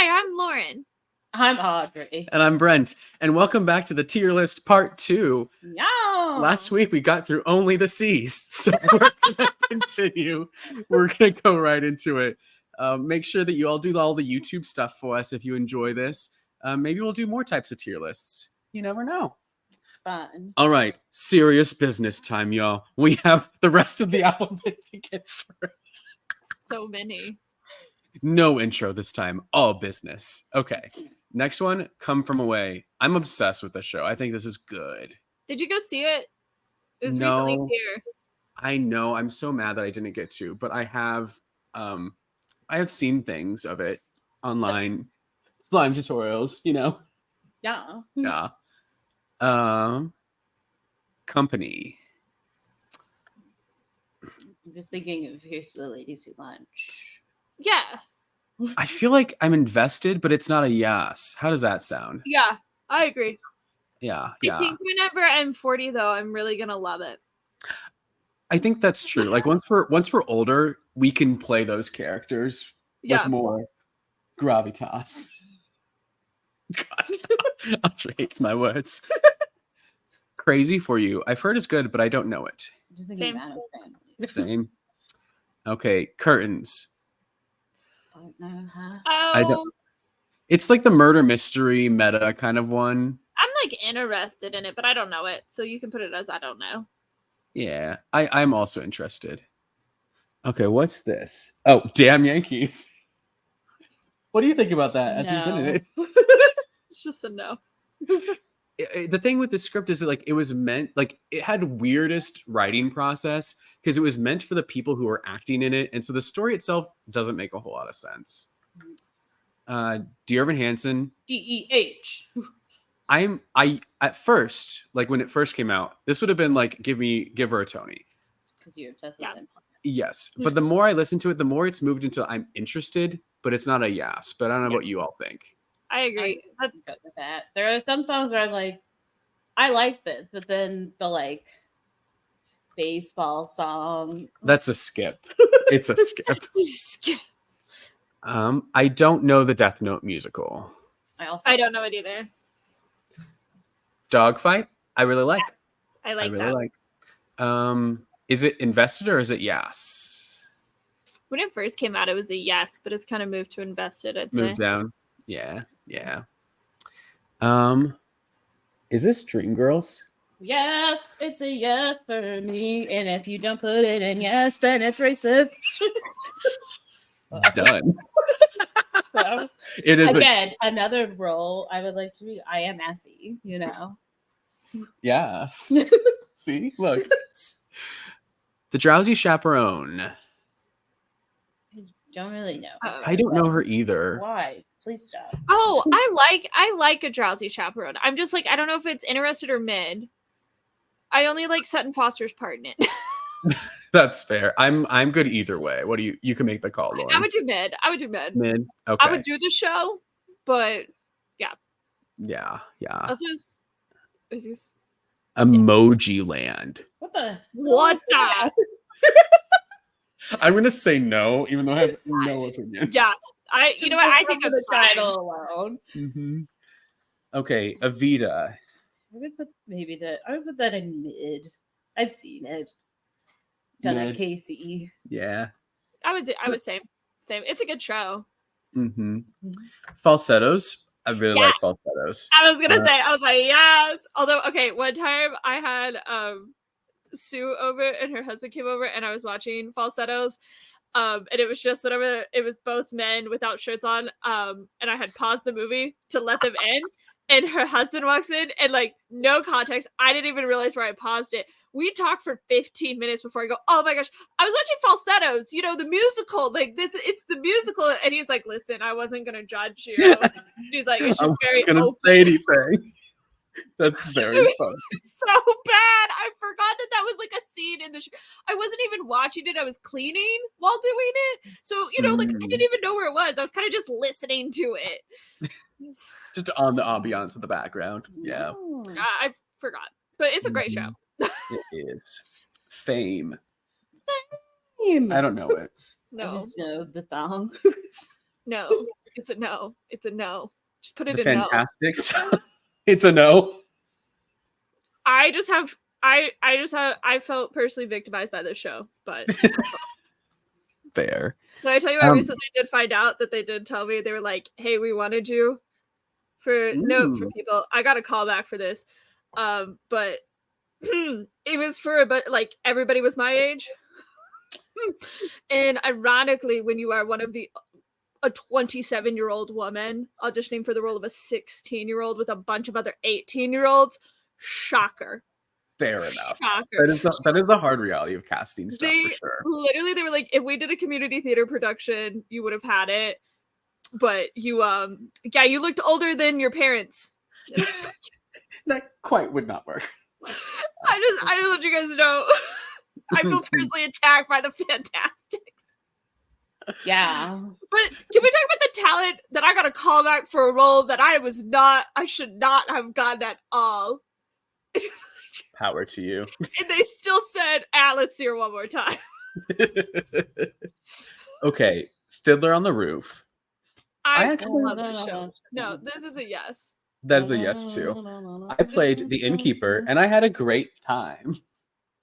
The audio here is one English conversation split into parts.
Hi, I'm Lauren. I'm Audrey. And I'm Brent. And welcome back to the tier list part 2. No. Last week we got through only the C's. So we're going to continue. We're going to go right into it. Make sure that you all do all the YouTube stuff for us if you enjoy this. Maybe we'll do more types of tier lists. You never know. Fun. All right. Serious business time, y'all. We have the rest of the alphabet to get through. So many. No intro this time. All business. Okay. Next one, Come From Away. I'm obsessed with this show. I think this is good. Did you go see it? It was No. recently here. I know. I'm so mad that I didn't get to, but I have seen things of it online. Slime tutorials, you know. Yeah. Yeah. Company. I'm just thinking of Here's the Ladies Who Lunch. Yeah. I feel like I'm invested, but it's not a yes. How does that sound? Yeah, I agree. Yeah. I think whenever I'm 40, though, I'm really gonna love it. I think that's true. Like once we're older, we can play those characters with more gravitas. God, Audrey hates my words. Crazy for You. I've heard it's good, but I don't know it. Just thinking Adam Family. Same. Okay, Curtains. Don't know how. I don't. It's like the murder mystery meta kind of one. I'm like interested in it, but I don't know it. So you can put it as I don't know. Yeah, I'm also interested. Okay, what's this? Oh, Damn Yankees. What do you think about that? As you've been in it? It's just a no. The thing with the script is that, like, it was meant, like, it had weirdest writing process because it was meant for the people who were acting in it, and so the story itself doesn't make a whole lot of sense. Dear Evan Hansen. DEH. I at first, like when it first came out, this would have been like give her a Tony. Because you're obsessed with him. Yes, but the more I listen to it, the more it's moved into I'm interested, but it's not a yes. But I don't know what you all think. I agree. I'm good with that. There are some songs where I'm like, I like this, but then the like baseball song. That's a skip. It's a skip. I don't know the Death Note musical. I don't know it either. Dogfight. I really like. I really that. Like. Is it invested or is it yes? When it first came out, it was a yes, but it's kind of moved to invested. I'd say. Moved down. Yeah. Is this Dreamgirls? Yes, it's a yes for me. And if you don't put it in yes, then it's racist. Done. So, it is again another role I would like to be. I am Effie, you know. Yes. See, look. The Drowsy Chaperone. I don't really know. I don't know her either. Why? Please stop. Oh, I like a Drowsy Chaperone. I'm just like, I don't know if it's interested or mid. I only like Sutton Foster's part in it. That's fair. I'm good either way. What do you can make the call, Lauren. I would do mid. Mid. Okay. I would do the show, but yeah. Yeah. It's just Emoji Land. What's that? I'm gonna say no, even though I have no opinion. Yeah. I think that's the title alone. Mm-hmm. Okay, Evita. I would put that in mid. I've seen it. Done at KC. Yeah. I would say same. It's a good show. Mm-hmm. Falsettos. I really like falsettos. I was gonna say, I was like, yes. Although, okay, one time I had Sue over and her husband came over and I was watching falsettos. And it was just whatever, it was both men without shirts on. And I had paused the movie to let them in. And her husband walks in and like no context. I didn't even realize where I paused it. We talked for 15 minutes before I go, oh my gosh, I was watching falsettos, you know, the musical, like this, it's the musical. And he's like, listen, I wasn't going to judge you. He's like, it's just very open. I wasn't going to say anything. That's very fun. So bad. I forgot that was like a scene in the show. I wasn't even watching it. I was cleaning while doing it. So, you know, like I didn't even know where it was. I was kind of just listening to it. Just on the ambiance of the background. Yeah. I forgot. But it's a great show. It is. Fame. Fame. I don't know it. No. I just know the song. No. It's a no. It's a no. Just put it The in no. Fantastics. It's a no. I felt personally victimized by this show, but Fair. can I tell you I recently did find out that they did tell me, they were like, hey, we wanted you for people. I got a call back for this. But it was for like everybody was my age. And ironically, when you are one of a 27-year-old woman auditioning for the role of a 16-year-old with a bunch of other 18-year-olds, shocker. Fair enough. Shocker. That is the hard reality of casting stuff for sure. Literally, they were like, if we did a community theater production, you would have had it. But you you looked older than your parents. That quite would not work. I just let you guys know. I feel personally attacked by the Fantastics. Yeah. But can we talk about the talent that I got a call back for a role that I should not have gotten at all? Power to you. And they still said, let's see her one more time. Okay, Fiddler on the Roof. I actually love this show. No, this is a yes. That is a yes too. I played the innkeeper and I had a great time.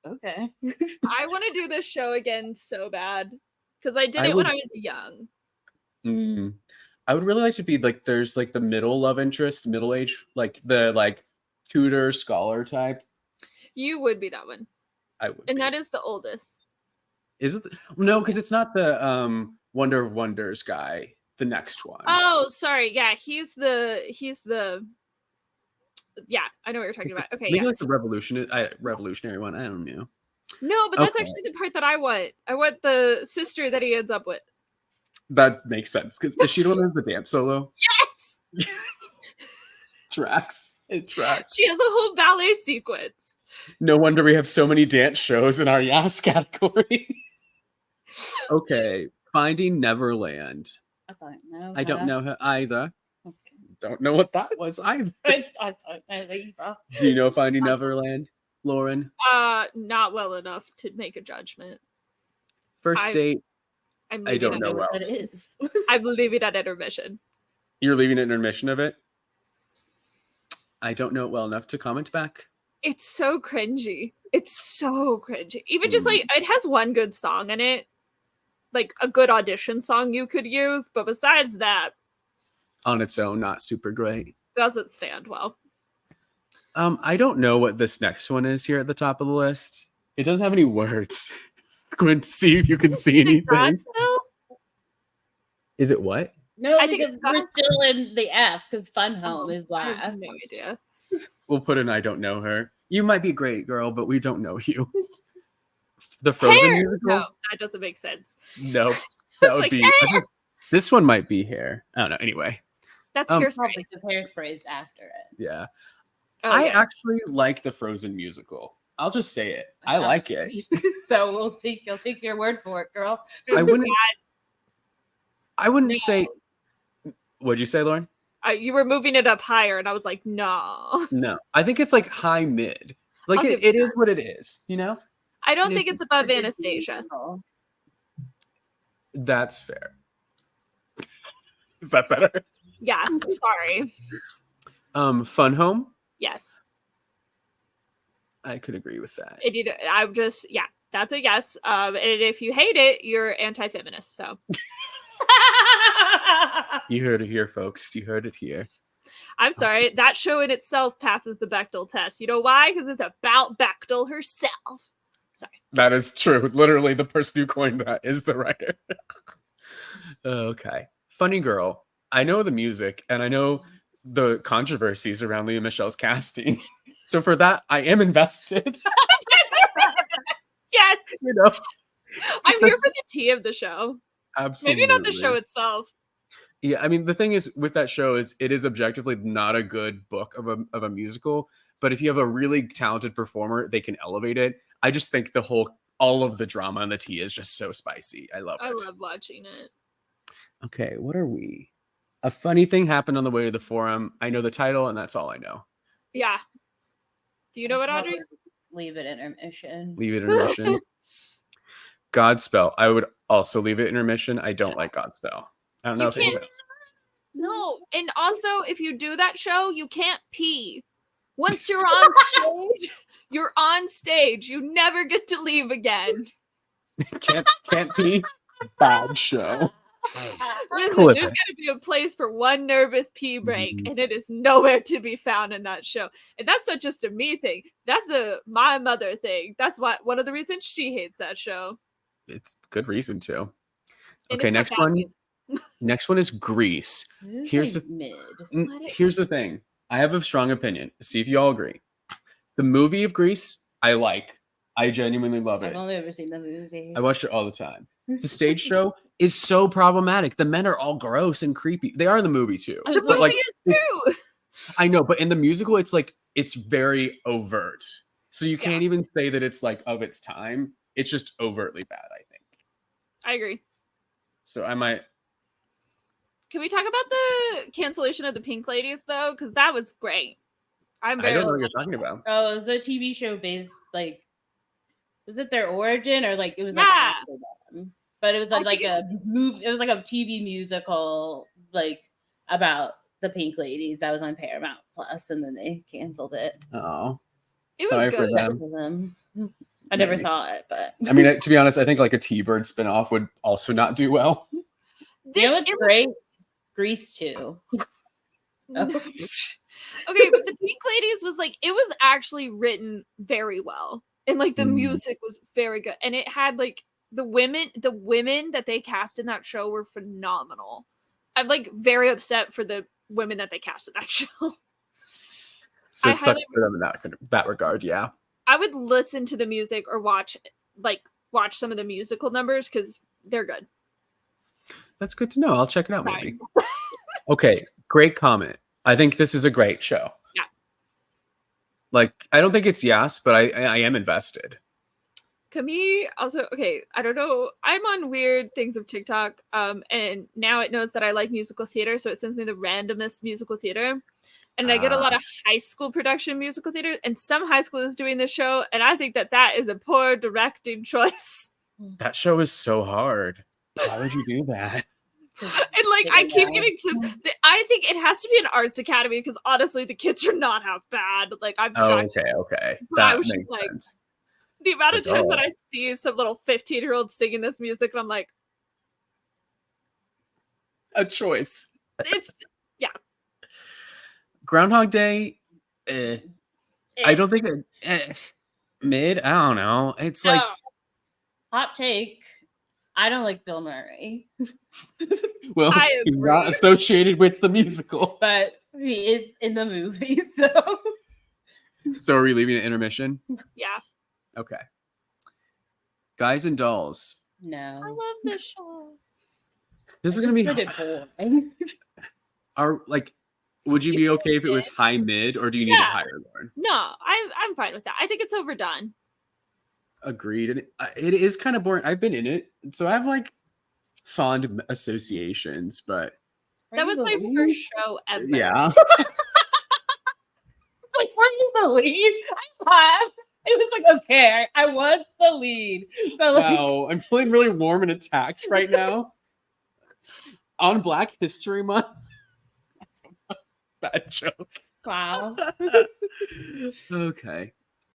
Okay. I want to do this show again so bad because I did it when I was young. I would really like to be like, there's like the middle love interest, middle age, like the tutor scholar type. You would be that one. I would. And that is the oldest. Is it? No, because it's not the Wonder of Wonders guy. The next one. Oh, sorry. Yeah, he's the. Yeah, I know what you're talking about. Okay, maybe like the revolutionary one. I don't know. No, but that's actually the part that I want. I want the sister that he ends up with. That makes sense because is she the one who has the dance solo? Yes. Tracks. It tracks. She has a whole ballet sequence. No wonder we have so many dance shows in our Yas category. Okay, Finding Neverland. I don't know her either. Okay. Don't know what that was either. Do you know Finding Neverland, Lauren? Not well enough to make a judgment. First date. I don't know well. It is. I'm leaving at intermission. You're leaving at intermission of it? I don't know it well enough to comment back. It's so cringy. Even just like, it has one good song in it. Like a good audition song you could use, but besides that, on its own, not super great. Doesn't stand well. I don't know what this next one is here at the top of the list. It doesn't have any words. Going to see if you can see anything. Is it what? No, I think we're still in the F's because Fun Home is last. I have no idea. We'll put in I don't know her. You might be great, girl, but we don't know you. The Frozen musical? No, that doesn't make sense. No, that would be. This one might be Hair. I don't know. Anyway, that's Hairspray because Hairspray's after it. Yeah, I actually like the Frozen musical. I'll just say it. I like it. So you'll take your word for it, girl. I wouldn't say. What'd you say, Lauren? You were moving it up higher, and I was like, no. No, I think it's like high mid. Like it is what it is, you know. I don't think it's above Anastasia. That's fair. Is that better? Yeah. Sorry. Fun Home. Yes. I could agree with that. That's a yes. And if you hate it, you're anti-feminist. So. You heard it here, folks. You heard it here. I'm sorry. That show in itself passes the Bechdel test. You know why? Because it's about Bechdel herself. Sorry. That is true. Literally, the person who coined that is the writer. Okay. Funny Girl. I know the music, and I know the controversies around Leah Michelle's casting. So for that, I am invested. Yes. You know, I'm here for the tea of the show. Absolutely. Maybe not the show itself. Yeah, I mean, the thing is with that show is it is objectively not a good book of a musical, but if you have a really talented performer, they can elevate it. I just think all of the drama and the tea is just so spicy. I love it. I love watching it. Okay, what are we? A funny thing happened on the way to the forum. I know the title, and that's all I know. Yeah. Do you know it, Audrey? Leave it intermission. Leave it intermission. Godspell. I would also leave it intermission. I don't like Godspell. I don't know if it is. No, and also if you do that show, you can't pee. Once you're on stage, you're on stage. You never get to leave again. Can't be bad show. Listen, Clip there's it. got to be a place for one nervous pee break, Mhm. and it is nowhere to be found in that show. And that's not just a me thing. That's a my mother thing. That's one of the reasons she hates that show. It's good reason to. And Okay, it's got next bad one. music. Next one is Grease. This Here's is the mid. here's the thing. I have a strong opinion. See if you all agree. The movie of Grease, I like. I genuinely love I've it. only ever seen the movie. I watch it all the time. The stage show is so problematic. The men are all gross and creepy. They are in the movie too. The But like, movie is too. I know, but in the musical, it's like it's very overt. So you can't even say that it's like of its time. It's just overtly bad, I think. I agree. So I might. Can we talk about the cancellation of the Pink Ladies though? Because that was great. I'm I very don't know what you're upset. talking about. Oh, is the TV show based like? Was it their origin or like it was like Yeah. after them? But it was I like think a move. It was like a TV musical, like about the Pink Ladies that was on Paramount Plus, and then they canceled it. Oh, It was sorry for good. them. I never Maybe. saw it, but I mean, to be honest, I think like a T-Bird spinoff would also not do well. you know what's It was- great? Grease 2. okay, but the Pink Ladies was like it was actually written very well, and like the music was very good, and it had like the women that they cast in that show were phenomenal. I'm like very upset for the women that they cast in that show. So I it sucks highly- for them in that regard. Yeah. I would listen to the music or watch some of the musical numbers because they're good. That's good to know. I'll check it out Sorry. maybe. Okay, great comment. I think this is a great show. Yeah. Like, I don't think it's yes, but I am invested. To me, also, okay, I don't know. I'm on weird things of TikTok, and now it knows that I like musical theater, so it sends me the randomest musical theater. And I get a lot of high school production musical theater, and some high school is doing this show, and I think that that is a poor directing choice. That show is so hard. Why would you do that? And like I keep getting clipped. I think it has to be an arts academy because honestly, the kids are not half bad. Like I'm shocked. Okay. But I That was makes just like, sense. the amount of It's like, times that I see some little 15-year-old singing this music, and I'm like, A choice. it's Groundhog Day. I don't think mid. I don't know. It's like hot take. I don't like Bill Murray, well, I he's not agree. associated with the musical. but he is in the movie. So So are we leaving an intermission? Yeah. Okay. Guys and Dolls. I no, love this show. This is gonna be boring. would you be okay if it was high mid or do you need it Yeah. higher, Lauren? No, I'm fine with that. I think it's overdone. Agreed. And it is kind of boring. I've been in it, so I have like fond associations, but That was my first show ever. yeah. Like, were you the lead? It was like, okay, I was the lead. So like, Wow, I'm feeling really warm and attacked right now. On Black History Month. Bad joke. wow. Okay.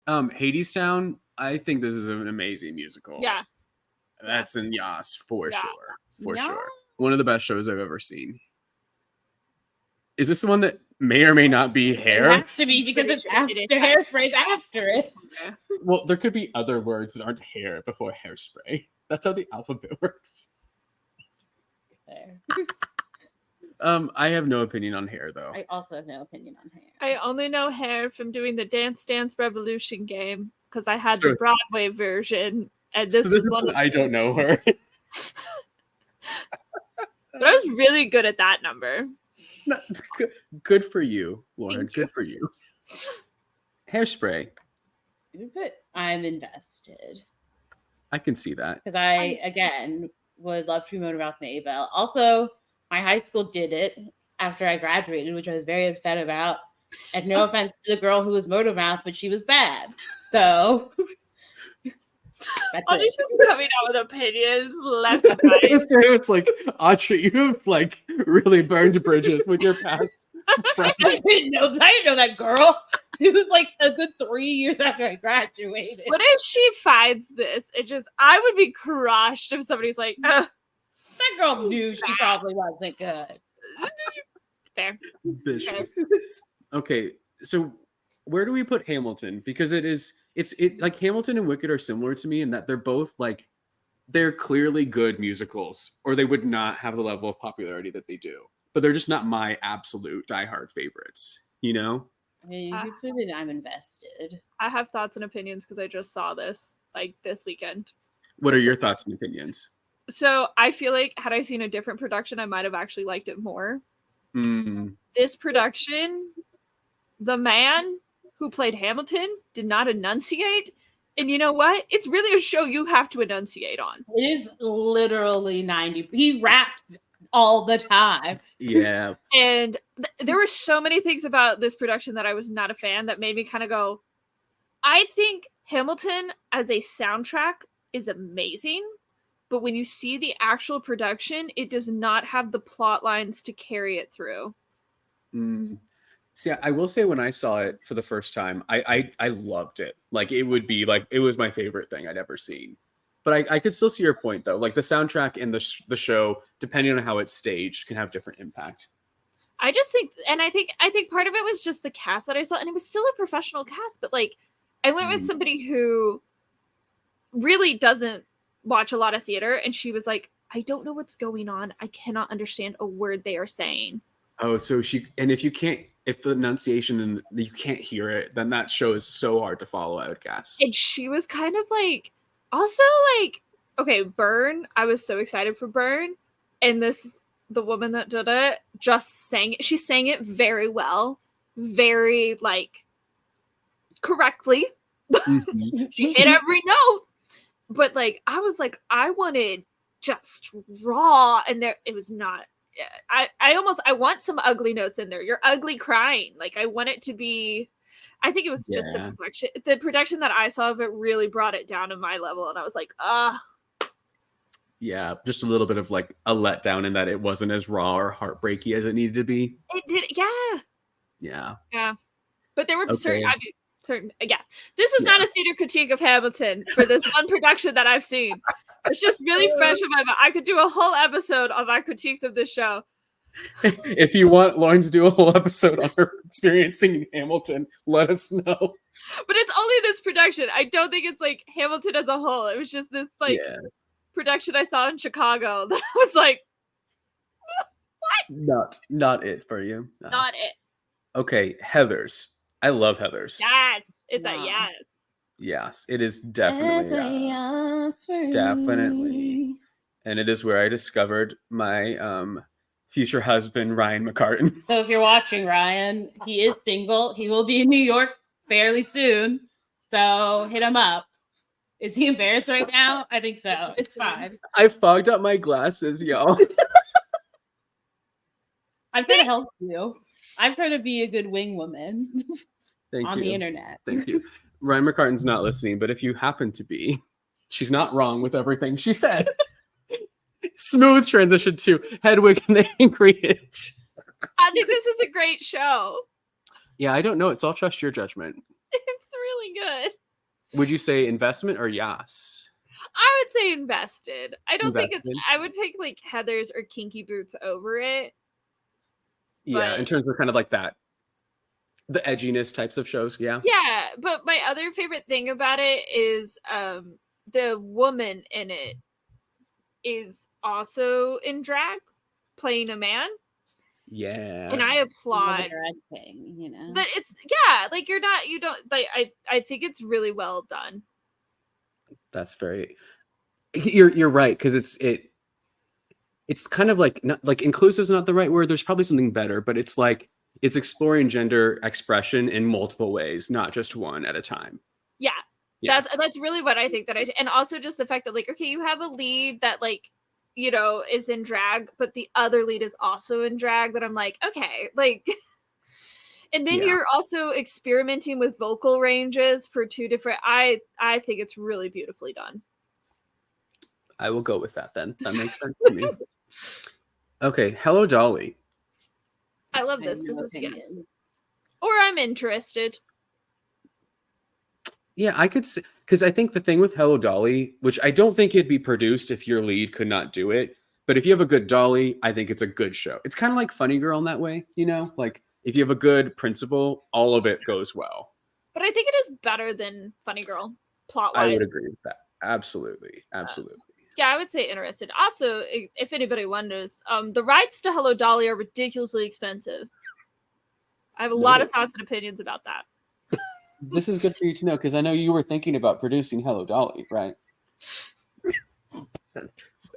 Hadestown, I think this is an amazing musical. Yeah. That's in Yas for Yeah. sure. For Yas? sure. One of the best shows I've ever seen. Is this the one that may or may not be It hair? has to be because it's Pretty sure after it is. Hairspray's after it. Well, there could be other words that aren't hair before hairspray. That's how the alphabet works. There. I have no opinion on hair though. I also have no opinion on hair. I only know hair from doing the Dance Dance Revolution game because I had So- the Broadway version, and this So was is one. when I don't know her. But I was really good at that number. Good for you, Lauren. Thank you. Good for you. Hairspray. But I'm invested I can see that. because I again would love to be Motormouth Maybelle. Also, my high school did it after I graduated, which I was very upset about. And no offense to the girl who was Motormouth, but she was bad. So That's Audrey's it. just coming out with opinions left and right. It's like, Audrey, you have like really burned bridges with your past friends. I didn't know that girl. It was like a good 3 years after I graduated. What if she finds this? I would be crushed if somebody's like, ugh. That girl knew she probably wasn't good. Fair. Vicious. Okay, so where do we put Hamilton? Because it's like Hamilton and Wicked are similar to me in that they're both like, they're clearly good musicals, or they would not have the level of popularity that they do. But they're just not my absolute diehard favorites, you know? Yeah, you put it, I'm invested. I have thoughts and opinions because I just saw this like this weekend. What are your thoughts and opinions? So I feel like had I seen a different production, I might have actually liked it more. Mm. This production, the man who played Hamilton did not enunciate. And you know what? It's really a show you have to enunciate on. It is literally 90. He raps all the time. Yeah. And there were so many things about this production that I was not a fan that made me kind of go, I think Hamilton as a soundtrack is amazing. But when you see the actual production, it does not have the plot lines to carry it through. Mm. See, I will say when I saw it for the first time, I loved it. Like it would be like, it was my favorite thing I'd ever seen. But I could still see your point though. Like the soundtrack and the show, depending on how it's staged, can have different impact. I just think, and I think part of it was just the cast that I saw, and it was still a professional cast, but like I went with somebody who really doesn't watch a lot of theater, and she was like, I don't know what's going on. I cannot understand a word they are saying. Oh, so if the enunciation and you can't hear it, then that show is so hard to follow, I would guess. And she was kind of like, also like, okay, Burn. I was so excited for Burn. And the woman that did it just sang it. She sang it very well, very like correctly. Mm-hmm. She hit every note. But like, I was like, I wanted just raw, and there it was not. I want some ugly notes in there. You're ugly crying. Like I want it to be. I think it was just the production. The production that I saw of it really brought it down to my level, and I was like, Yeah, just a little bit of like a letdown in that it wasn't as raw or heartbreaky as it needed to be. It did, Yeah. But there were certain. This is not a theater critique of Hamilton for this one production that I've seen. It's just really fresh in my mind. I could do a whole episode on my critiques of this show. If you want Lauren to do a whole episode on her experiencing Hamilton, let us know. But it's only this production. I don't think it's like Hamilton as a whole. It was just this like production I saw in Chicago that I was like, what? Not it for you. No. Not it. Okay, Heathers. I love Heathers. Yes, it's a yes. Yes, it is definitely yes. Definitely. And it is where I discovered my future husband, Ryan McCartan. So if you're watching, Ryan, he is single. He will be in New York fairly soon. So hit him up. Is he embarrassed right now? I think so. It's fine. I fogged up my glasses, y'all. I'm trying to help you. I'm trying to be a good wing woman on the internet. Thank you. Ryan McCartan's not listening, but if you happen to be, she's not wrong with everything she said. Smooth transition to Hedwig and the Angry Inch. I think this is a great show. Yeah, I don't know. It's all trust your judgment. It's really good. Would you say investment or yes? I would say invested. I don't think Invested. I would pick like Heathers or Kinky Boots over it. Yeah, in terms of kind of like that, the edginess types of shows. Yeah. Yeah, but my other favorite thing about it is the woman in it is also in drag, playing a man. Yeah. And I applaud drag thing, you know. that it's like you don't like I think it's really well done. That's very you're right, because it's kind of like not like inclusive is not the right word. There's probably something better, but it's like it's exploring gender expression in multiple ways, not just one at a time. Yeah. That's really what I think and also just the fact that like, okay, you have a lead that like, you know, is in drag, but the other lead is also in drag, that I'm like, okay, like And then you're also experimenting with vocal ranges for two different. I think it's really beautifully done. I will go with that then. That makes sense to me. Okay, Hello Dolly. I love this. This is a yes. Or I'm interested. Yeah, I could see, because I think the thing with Hello Dolly, which I don't think it'd be produced if your lead could not do it, but if you have a good Dolly, I think it's a good show. It's kind of like Funny Girl in that way, you know? Like, if you have a good principal, all of it goes well. But I think it is better than Funny Girl, plot-wise. I would agree with that. Absolutely. Absolutely. Yeah, I would say interested. Also, if anybody wonders, the rights to Hello Dolly are ridiculously expensive. I have a lot of thoughts and opinions about that. This is good for you to know, because I know you were thinking about producing Hello Dolly, right?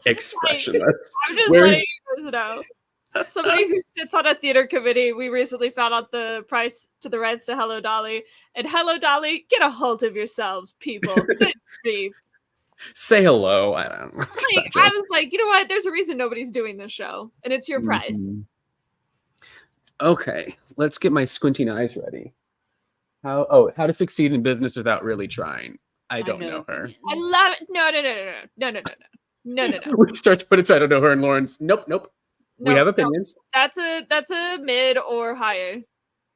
Expressionless. I'm just letting you guys know. Somebody who sits on a theater committee, we recently found out the price to the rights to Hello Dolly. And Hello Dolly, get a hold of yourselves, people. Good grief. Say hello. I don't know. I was like, you know what? There's a reason nobody's doing this show, and it's your price. Okay, let's get my squinting eyes ready. How to succeed in business without really trying. I don't know her. I love it. No. We start to put it so I don't know her, and Lauren's nope. We have opinions. That's a mid or higher.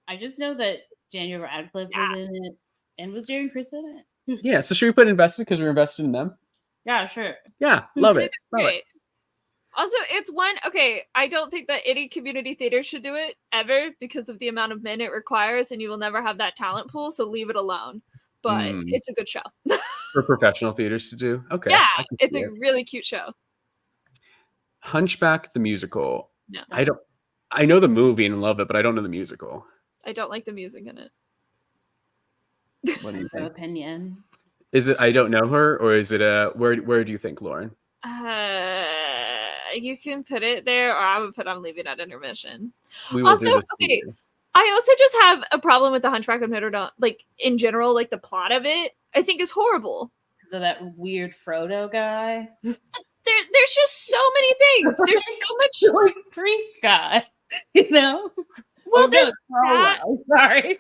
I just know that Daniel Radcliffe was in it, and was Jerry Chris in it? Yeah, so should we put invested because we're invested in them? Yeah, sure. Yeah, love it. Great. Also, it's one, okay, I don't think that any community theater should do it ever because of the amount of men it requires, and you will never have that talent pool, so leave it alone. But it's a good show. For professional theaters to do? Okay. Yeah, it's a really cute show. Hunchback the musical. No. I know the movie and love it, but I don't know the musical. I don't like the music in it. What do you think? Opinion. Is it I don't know her, or is it where do you think, Lauren? You can put it there, or I would put I'm leaving at intermission. We will also, okay. I also just have a problem with the Hunchback of Notre Dame, like in general, like the plot of it. I think is horrible. Because of that weird Frodo guy. There's just so many things. There's so much priest guy, you know. Well, there's that. Sorry.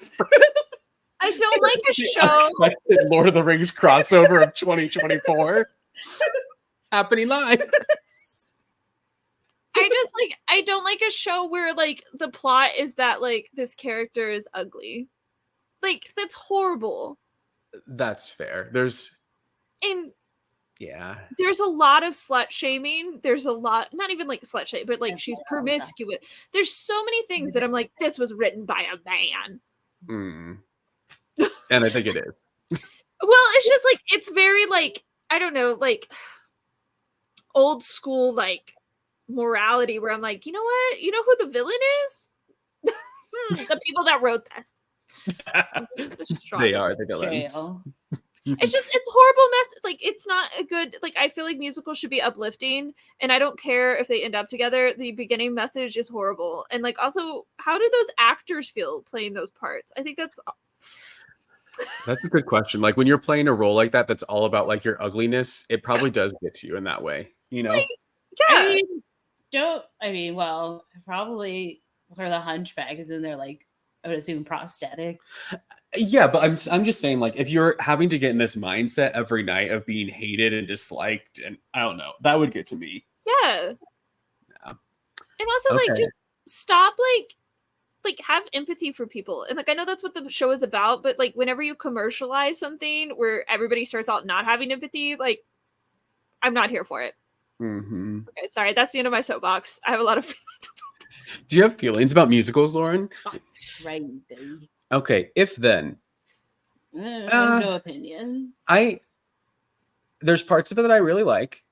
I don't like a show. Unexpected Lord of the Rings crossover of 2024 happening live. I don't like a show where like the plot is that like this character is ugly. Like that's horrible. That's fair. There's a lot of slut shaming. There's a lot, not even like slut shame, but like she's promiscuous. There's so many things that I'm like, this was written by a man. And I think it is. Well, it's just like it's very like I don't know, like old school like morality where I'm like, you know what? You know who the villain is? The people that wrote this. They are the villains. It's horrible mess. Like it's not a good, like I feel like musicals should be uplifting, and I don't care if they end up together. The beginning message is horrible. And like also, how do those actors feel playing those parts? I think that's a good question. Like when you're playing a role like that that's all about like your ugliness, it probably does get to you in that way, you know? Like, well, probably for the Hunchback is in there, like I would assume prosthetics. Yeah, but I'm just saying, like, if you're having to get in this mindset every night of being hated and disliked, and I don't know, that would get to me. Yeah. And also, like, just stop, like have empathy for people. And like I know that's what the show is about, but like whenever you commercialize something where everybody starts out not having empathy, like I'm not here for it. Okay, sorry, that's the end of my soapbox. I have a lot of feelings. Do you have feelings about musicals, Lauren? Right. Okay, if then. I have no opinions. There's parts of it that I really like.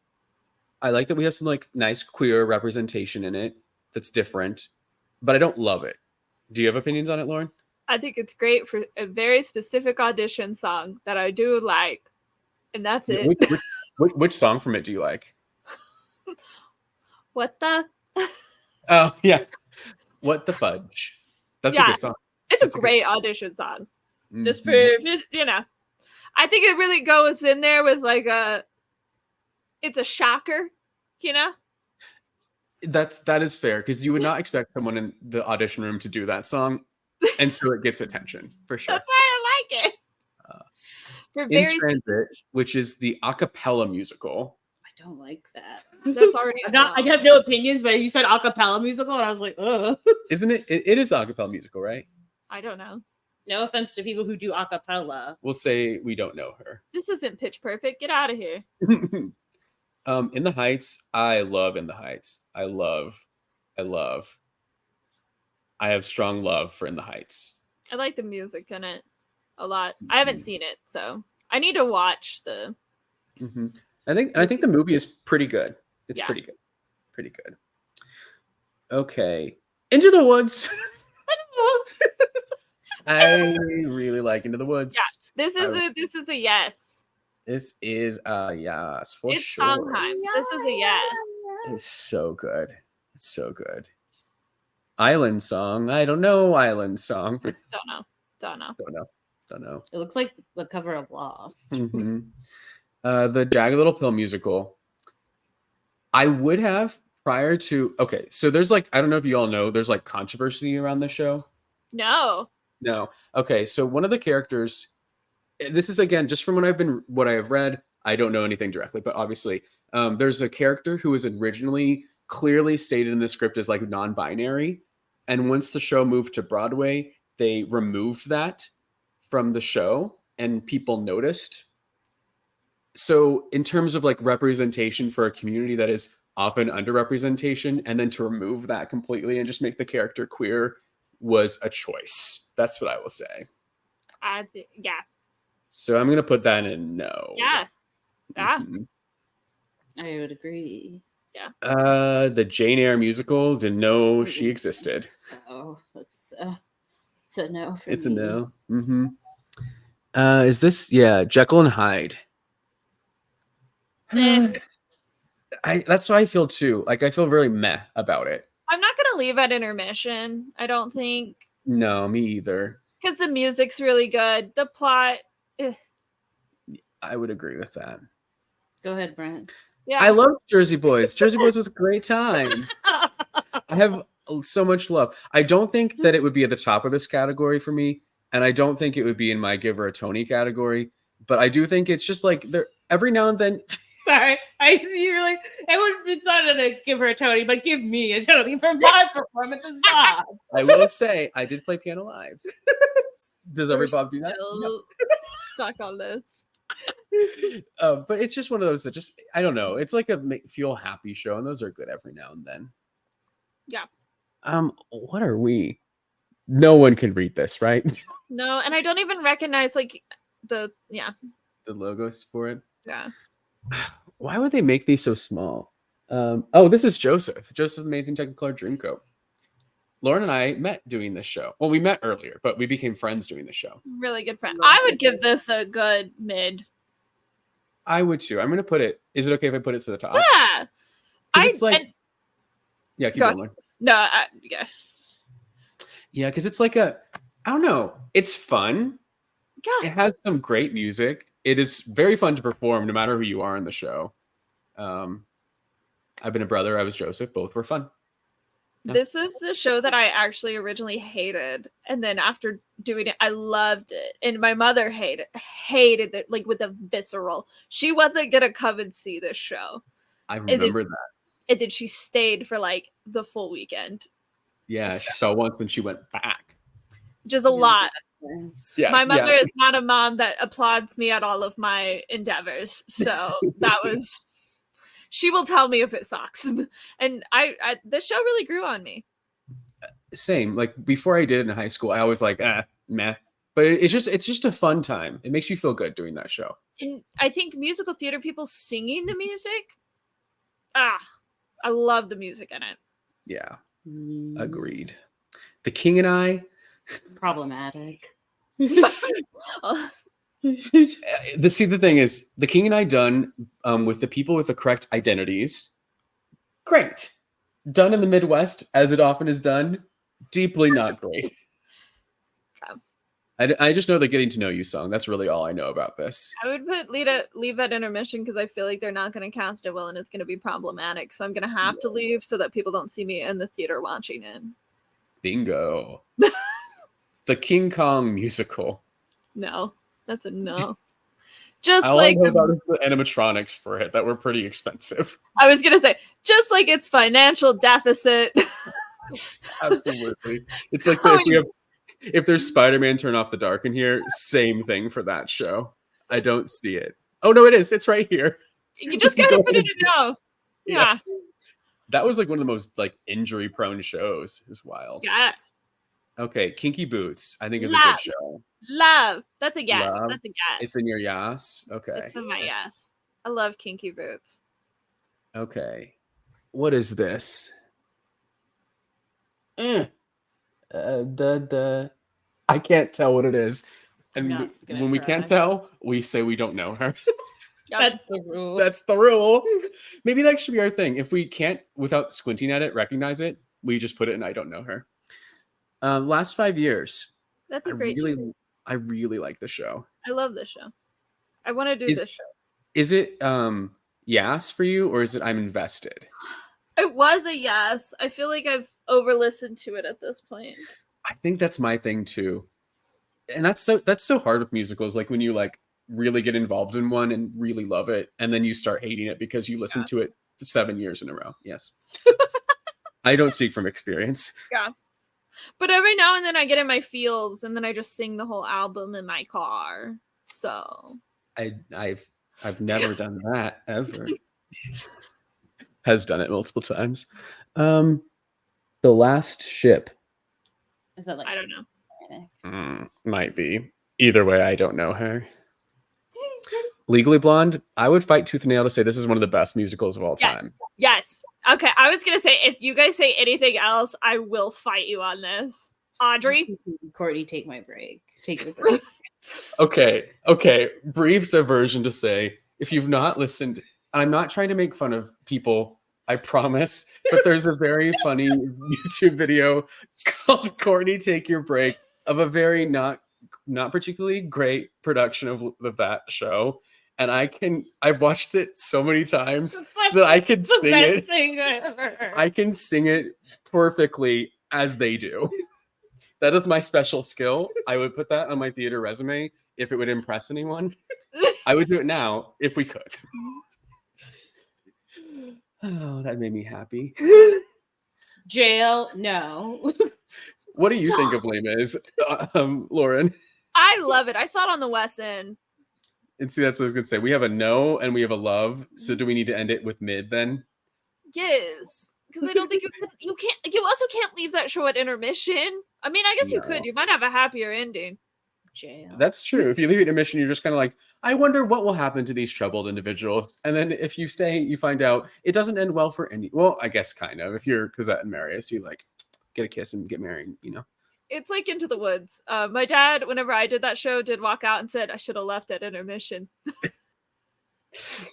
I like that we have some like nice queer representation in it that's different, but I don't love it. Do you have opinions on it, Lauren? I think it's great for a very specific audition song that I do like, and that's it. Which song from it do you like? What the? Oh, yeah. What the fudge? That's a good song. It's a great audition song. Just for, you know. I think it really goes in there with like it's a shocker, you know? That is fair, because you would not expect someone in the audition room to do that song. and so it gets attention for sure. That's why I like it. For In very Transit, which is the a cappella musical. I don't like that. That's already I have no opinions, but you said a cappella musical, and I was like, ugh. Isn't it? It is the a cappella musical, right? I don't know. No offense to people who do a cappella. We'll say we don't know her. This isn't Pitch Perfect. Get out of here. In the Heights, I love In the Heights. I have strong love for In the Heights. I like the music in it a lot. I haven't seen it, so I need to watch the. Mm-hmm. I think the movie is pretty good. It's Yeah. pretty good. Okay, Into the Woods. I really like Into the Woods. Yeah, this is a yes. This is a yes for It's sure. Sondheim. This is a yes. It's so good. It's so good. Island Song. I don't know Island Song. Don't know. It looks like the cover of Lost. Mm-hmm. The Jagged Little Pill musical. I would have prior to. Okay, so there's like, I don't know if you all know, there's like controversy around the show. No. Okay, so one of the characters. This is again just from what I have read. I don't know anything directly, but obviously, there's a character who was originally clearly stated in the script as like non-binary, and once the show moved to Broadway, they removed that from the show, and people noticed. So, in terms of like representation for a community that is often underrepresentation, and then to remove that completely and just make the character queer was a choice. That's what I will say. Yeah. So I'm gonna put that in no. Yeah. Yeah. Mhm. I would agree. The Jane Eyre musical, didn't know she existed. So it's a no for It's me. a no. Mm-hmm. Is this Jekyll and Hyde? That's what I feel too. Like I feel very meh about it. I'm not gonna leave at intermission. I don't think, No, me either. because the music's really good. The plot, I would agree with that. Go ahead, Brent. yeah. I love Jersey Boys. Jersey Boys was a great time. I have so much love. I don't think that it would be at the top of this category for me, and I don't think it would be in my Give Her a Tony category. But I do think it's just like there every now and then. Sorry, it's not gonna give her a Tony, but give me a Tony for my performance as Bob. I will say I did play piano live. Does every Bob do that? Still stuck on this. But it's just one of those that just I don't know. It's like a feel happy show, and those are good every now and then. Yeah. What are we? No one can read this, right? No, and I don't even recognize like the logos for it. Yeah. Why would they make these so small? Oh, this is Joseph. Joseph's Amazing Technicolor Dreamcoat. Lauren and I met doing this show. Well, we met earlier, but we became friends doing the show. Really good friend. I would give this a good mid. I would too. I'm gonna put it. Is it okay if I put it to the top? Yeah. It's like. Yeah, keep going. No, yeah. Yeah, because it's like I don't know. It's fun. Yeah. It has some great music. It is very fun to perform, no matter who you are in the show. I've been a brother. I was Joseph. Both were fun. Yeah. This is the show that I actually originally hated, and then after doing it, I loved it. And my mother hated it, like with a visceral. She wasn't gonna come and see this show. I remember that. And then she stayed for like the full weekend. Yeah, she saw once and she went back. Which is a lot. Yeah, my mother is not a mom that applauds me at all of my endeavors. So that was, she will tell me if it sucks. And I the show really grew on me. Same. Like before I did it in high school, I was like, meh. But it's just a fun time. It makes you feel good doing that show. And I think musical theater people singing the music, I love the music in it. Yeah. Agreed. The King and I. Problematic. The thing is, The King and I done with the people with the correct identities. Great. Done in the Midwest, as it often is done, deeply not great. I just know the Getting to Know You song. That's really all I know about this. I would put leave at intermission because I feel like they're not going to cast it well and it's going to be problematic. So I'm going to have to leave so that people don't see me in the theater watching it. Bingo. The King Kong musical. No, that's a no. Just All like I know about is the animatronics for it that were pretty expensive. I was gonna say, just like its financial deficit. Absolutely. It's like Oh, if there's Spider-Man Turn Off the Dark in here, same thing for that show. I don't see it. Oh no, it is. It's right here. you just Go gotta ahead put it and- in no. Yeah. That was like one of the most like injury prone shows. It's wild. Yeah. Okay, Kinky Boots, I think is a Love. good show. Love. That's a yes. Love. That's a yes. It's in your yas. Okay. It's in my yes. I love Kinky Boots. Okay. What is this? I can't tell what it is. And not gonna when we try. can't tell, we say we don't know her. Yep. That's the rule. That's the rule. Maybe that should be our thing. If we can't, without squinting at it, recognize it, we just put it in I don't know her. Last 5 years. That's I a great show. really like the show. I love this show. I want to do Is- this show. Is it yes for you, or is it I'm invested? It was a yes. I feel like I've over listened to it at this point. I think that's my thing too. And that's so hard with musicals. Like when you like really get involved in one and really love it, and then you start hating it because you listened to it 7 years in a row. Yes. I don't speak from experience. Yeah. But every now and then I get in my feels and then I just sing the whole album in my car. So I've never done that ever. Has done it multiple times. The Last Ship. Is that like I don't know. Might be. Either way, I don't know her. Legally Blonde. I would fight tooth and nail to say this is one of the best musicals of all Yes. time. Yes. Okay. I was gonna say if you guys say anything else, I will fight you on this. Audrey? Courtney, take my break. Take your break. Okay. Brief diversion to say, if you've not listened, I'm not trying to make fun of people, I promise, but there's a very funny YouTube video called Courtney Take Your Break of a very not particularly great production of that show. And I've watched it so many times that I can sing it. I can sing it perfectly as they do. That is my special skill. I would put that on my theater resume if it would impress anyone. I would do it now if we could. Oh, that made me happy. Jail? No. What do you think of Les Mis, Lauren? I love it. I saw it on the West End. And see, that's what I was gonna say. We have a no and we have a love. So do we need to end it with mid then? Yes. Because I don't think you also can't leave that show at intermission. I mean, I guess you could. No. You might have a happier ending. Jail. That's true. If you leave it intermission, you're just kind of like, I wonder what will happen to these troubled individuals. And then if you stay, you find out it doesn't end well for any. Well, I guess kind of. If you're Cosette and Marius, you like get a kiss and get married. You know. It's like Into the Woods. My dad, whenever I did that show, did walk out and said I should have left at intermission.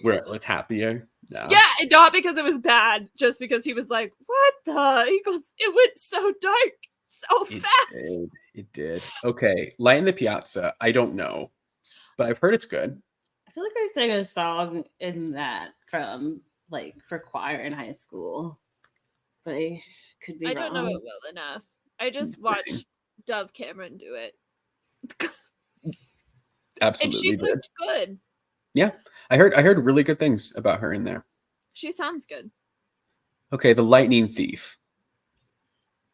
Where it was happier. No. Yeah, not because it was bad, just because he was like, "What the?" He goes, "It went so dark, so fast." It did. Okay, Light in the Piazza. I don't know, but I've heard it's good. I feel like I sang a song in that from like for choir in high school, but I could be I wrong. don't know it well enough. I just watched Dove Cameron do it, and Absolutely she did. looked good. Yeah, I heard really good things about her in there. She sounds good. Okay, The Lightning Thief.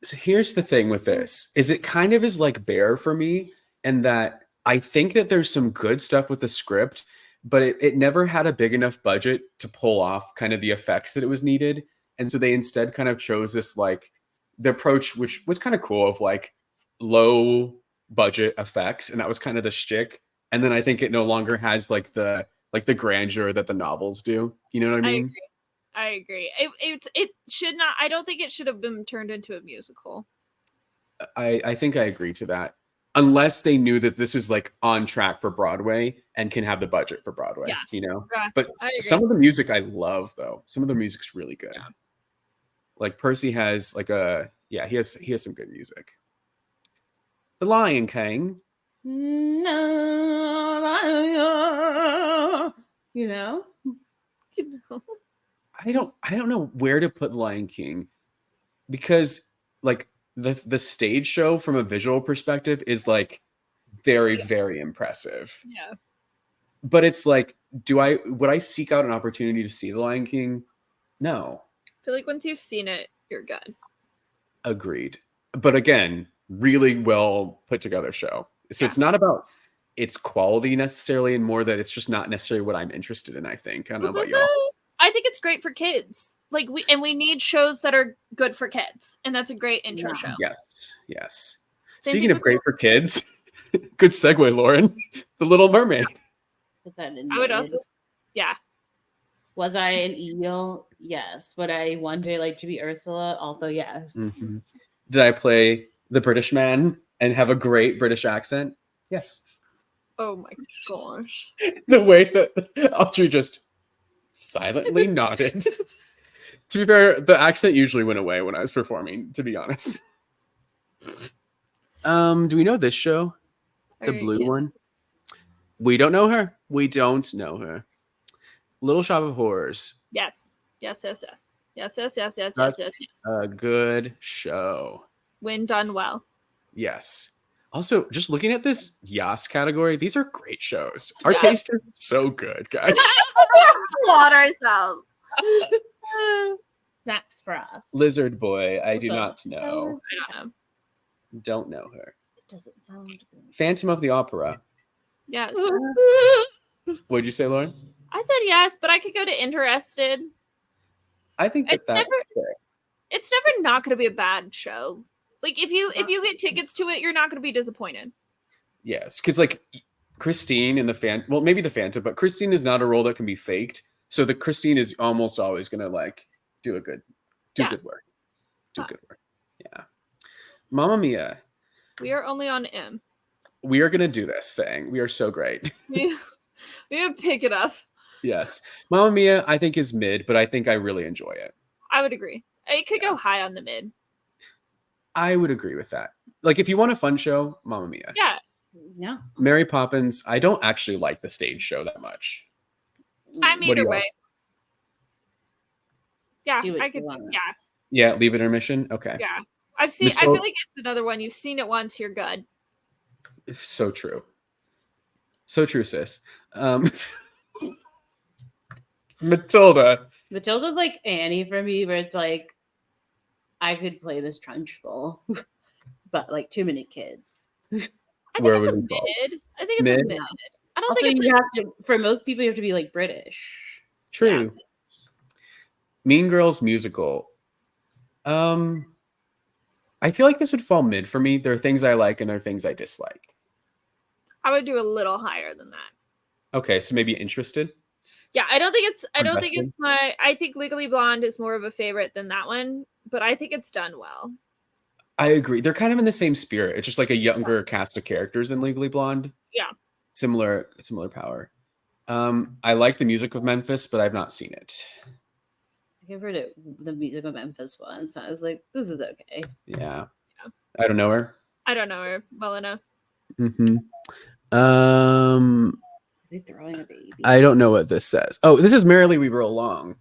So here's the thing with this, is it kind of is like Bear for me, and that I think that there's some good stuff with the script, but it never had a big enough budget to pull off kind of the effects that it was needed. And so they instead kind of chose this like the approach, which was kind of cool, of like low budget effects, and that was kind of the shtick. And then I think it no longer has like the grandeur that the novels do. You know what I mean? I agree. It should not. I don't think it should have been turned into a musical. I think I agree to that. Unless they knew that this was like on track for Broadway and can have the budget for Broadway, Yeah. you know? Yeah, But I agree. some of the music I love though. Some of the music's really good. Yeah. Like Percy has like he has some good music. The Lion King. No, you know? You know? I don't know where to put Lion King, because like the stage show from a visual perspective is like very, very impressive. Yeah. But it's like, would I seek out an opportunity to see The Lion King? No. I feel like once you've seen it, you're good. Agreed. But again, really well put together show. So it's not about its quality necessarily, and more that it's just not necessarily what I'm interested in, I think. I don't know about y'all. I think it's great for kids. Like we need shows that are good for kids, and that's a great intro show. Yes. Same Speaking thing of great for kids, good segue, Lauren. The Little Mermaid. Put that in I would mid. also, yeah. Was I an eel? Yes. Would I one day like to be Ursula? Also, yes. Mhm. Did I play the British man and have a great British accent? Yes. Oh my gosh. The way that Audrey just silently nodded. To be fair, the accent usually went away when I was performing, to be honest. Do we know this show? The blue one? We don't know her. We don't know her. Little Shop of Horrors. Yes. Yes. A good show. When done well. Yes. Also, just looking at this Yas category, these are great shows. Our taste is so good, guys. Applaud ourselves. Snaps for us. Lizard Boy, I do not know. I don't know. Don't know her. It doesn't sound good. Phantom of the Opera. Yes. What'd you say, Lauren? I said yes, but I could go to interested. I think It's that's It's never not going to be a bad show. Like if you get tickets to it, you're not going to be disappointed. Yes, because like Christine in the maybe the Phantom, but Christine is not a role that can be faked. So the Christine is almost always gonna like do good work. Do good work. Yeah. Mamma Mia. We are only on M. We are gonna do this thing. We are so great. We would pick it up. Yes. Mamma Mia, I think is mid, but I think I really enjoy it. I would agree. It could go high on the mid. I would agree with that. Like if you want a fun show, Mamma Mia. Yeah. Yeah. Mary Poppins, I don't actually like the stage show that much. I'm either way. Yeah, I could. Yeah. Yeah, leave it intermission. Okay. Yeah. I feel like it's another one. You've seen it once, you're good. So true. So true, sis. Matilda. Matilda's like Annie for me, where it's like I could play this Trunchbull, but like too many kids. I think it's a mid. I think it's a mid. I don't think you have to. For most people, you have to be like British. True. Yeah. Mean Girls musical. I feel like this would fall mid for me. There are things I like and there are things I dislike. I would do a little higher than that. Okay, so maybe Interested. Yeah, I don't think it's my. I think Legally Blonde is more of a favorite than that one, but I think it's done well. I agree. They're kind of in the same spirit. It's just like a younger cast of characters than Legally Blonde. Yeah. Similar power. I like the music of Memphis, but I've not seen it. I've heard it, the music of Memphis once. I was like, this is okay. Yeah. I don't know her. I don't know her well enough. Mm-hmm. Is he throwing a baby? I don't know what this says. Oh, this is Merrily We Roll Along.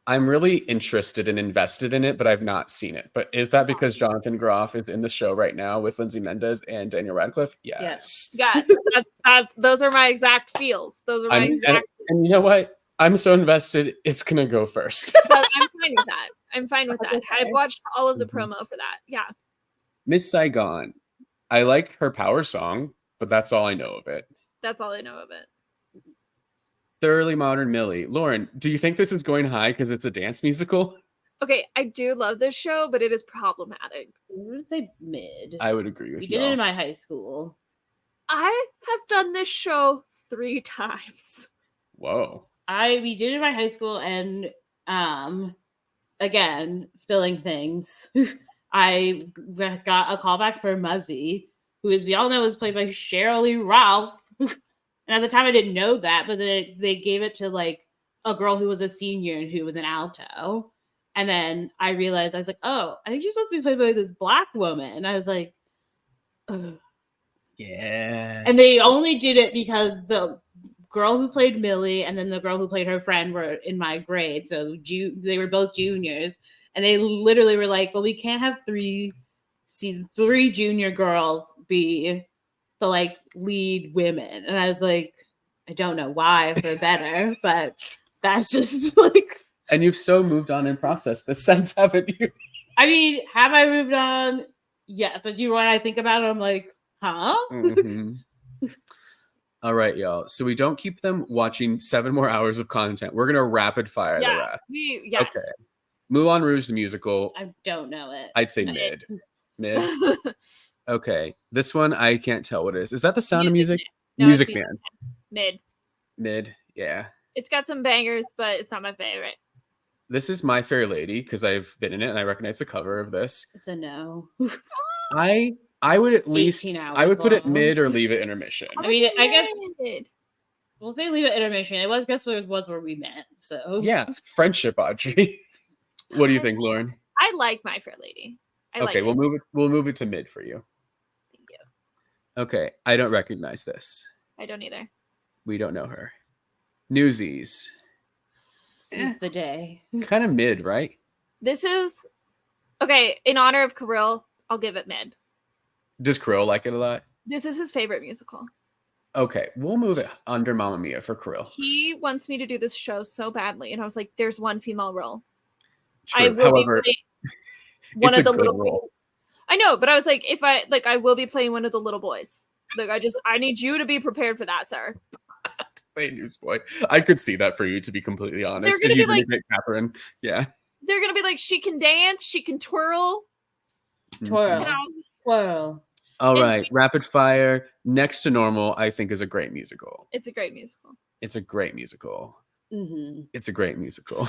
I'm really interested and invested in it, but I've not seen it. But is that because Jonathan Groff is in the show right now with Lindsay Mendez and Daniel Radcliffe? Yes. Yeah. Those are my exact feels. Those are my exact. And you know what? I'm so invested. It's gonna go first. I'm fine with that. I'm fine with that. I've watched all of the promo for that. Yeah. Miss Saigon. I like her power song, but that's all I know of it. That's all I know of it. Thoroughly Modern Millie. Lauren, do you think this is going high because it's a dance musical? Okay, I do love this show, but it is problematic. I would say mid. I would agree with you. We did it in my high school. I have done this show 3 times. Whoa. We did it in my high school, and again, spilling things. I got a call back for Muzzy, who, as we all know, was played by Cheryl Lee Ralph. And at the time, I didn't know that, but then they gave it to like a girl who was a senior and who was an alto. And then I realized, I was like, oh, I think she's supposed to be played by this Black woman. And I was like, ugh. Yeah. And they only did it because the girl who played Millie and then the girl who played her friend were in my grade. So they were both juniors. And they literally were like, well, we can't have three junior girls be the like lead women. And I was like, I don't know why for better, but that's just like. And you've so moved on and processed this sense, haven't you? I mean, have I moved on? Yes, but when I think about it, I'm like, huh? Mm-hmm. All right, y'all. So we don't keep them watching 7 more hours of content. We're gonna rapid fire the rest. Yes. Okay. Moulin Rouge the musical. I don't know it. I'd say mid. Mid. Okay. This one I can't tell what it is. Is that the Sound of Music? No, Music it's Man. Mid. Mid. Yeah. It's got some bangers, but it's not my favorite. This is My Fair Lady because I've been in it and I recognize the cover of this. It's a no. I would at least 18 hours I would put it long. mid or leave it intermission. I mean, I guess Mid. we'll say leave it intermission. It was where we met. So Yeah, friendship, Audrey. What do you think, Lauren? I like My Fair Lady. Okay, we'll move it to mid for you. Thank you. Okay, I don't recognize this. I don't either. We don't know her. Newsies. seize the day. Kind of mid, right? This is okay. In honor of Kirill, I'll give it mid. Does Krill like it a lot? This is his favorite musical. Okay, we'll move it under Mamma Mia for Krill. He wants me to do this show so badly, and I was like, "There's one female role." True. I will However, be one it's of the a good little. role. I know, but I was like, I will be playing one of the little boys. Like, I need you to be prepared for that, sir. Hey, newsboy. I could see that for you, to be completely honest. They're gonna If you be like- really pick Catherine. Yeah. They're gonna be like, she can dance, she can twirl. Twirl. You know? Twirl. All And- right, rapid fire. Next to Normal, I think, is a great musical. It's a great musical. It's a great musical. Mm-hmm. It's a great musical.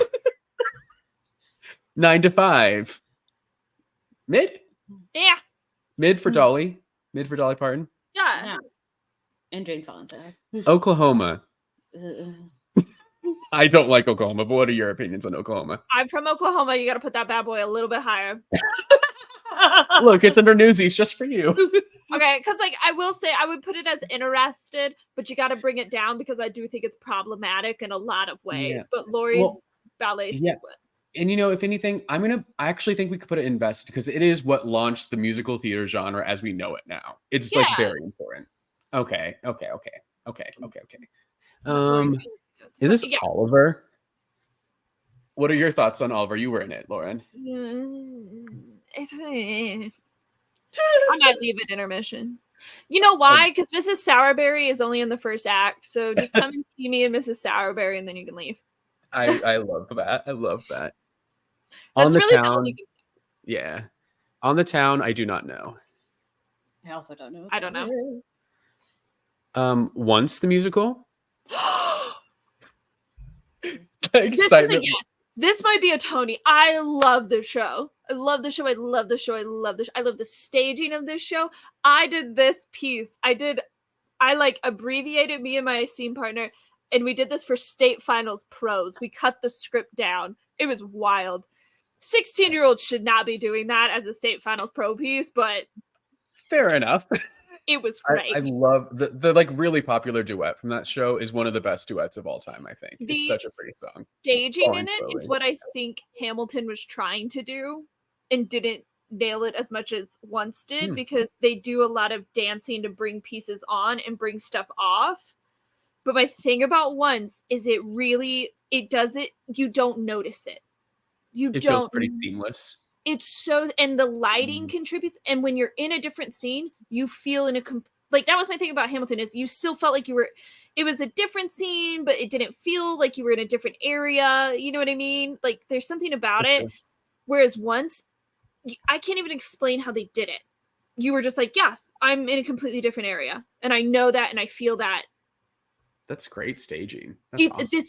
9 to 5. Mid? Yeah, Mid for Dolly. Mid for Dolly Parton. yeah. Yeah. And Jane Fonda. Oklahoma. Uh, I don't like Oklahoma, but what are your opinions on Oklahoma? I'm from Oklahoma. You got to put that bad boy a little bit higher. Look, it's under Newsies just for you. Okay, because like I will say, I would put it as interested, but you got to bring it down because I do think it's problematic in a lot of ways. Yeah. But Lori's Well, ballet yeah. sequence. And if anything, I actually think we could put it in best because it is what launched the musical theater genre as we know it now. It's like Yeah. very important. Okay. Lori's ballet sequence. Is this But, yeah. Oliver? What are your thoughts on Oliver? You were in it, Lauren. I might leave it intermission. You know why? Because Mrs. Sourberry is only in the first act. So just come and see me and Mrs. Sourberry, and then you can leave. I love that. I love that. That's On the really the town, only. yeah. On the town, I do not know. I also don't know. I don't know. Once the musical. This is a Excitement. yes. This might be a Tony. I love the show. I love the show. I love the show. I love the show. I love the staging of this show. I did this piece. I like abbreviated me and my scene partner, and we did this for state finals pros. We cut the script down. It was wild. 16-year-olds should not be doing that as a state finals pro piece, but Fair enough. it was great. I love the like really popular duet from that show is one of the best duets of all time, I think. It's such a pretty song. Staging Falling in it is slowly. what I think Hamilton was trying to do and didn't nail it as much as Once did, because they do a lot of dancing to bring pieces on and bring stuff off. But my thing about Once is it does it, you don't notice it. It feels pretty seamless. It's so, and the lighting contributes, and when you're in a different scene, you feel like that was my thing about Hamilton, is you still felt like it was a different scene, but it didn't feel like you were in a different area. You know what I mean? Like there's something about That's it. true. Whereas Once, I can't even explain how they did it. You were just like, yeah, I'm in a completely different area, and I know that, and I feel that. That's great staging. That's awesome.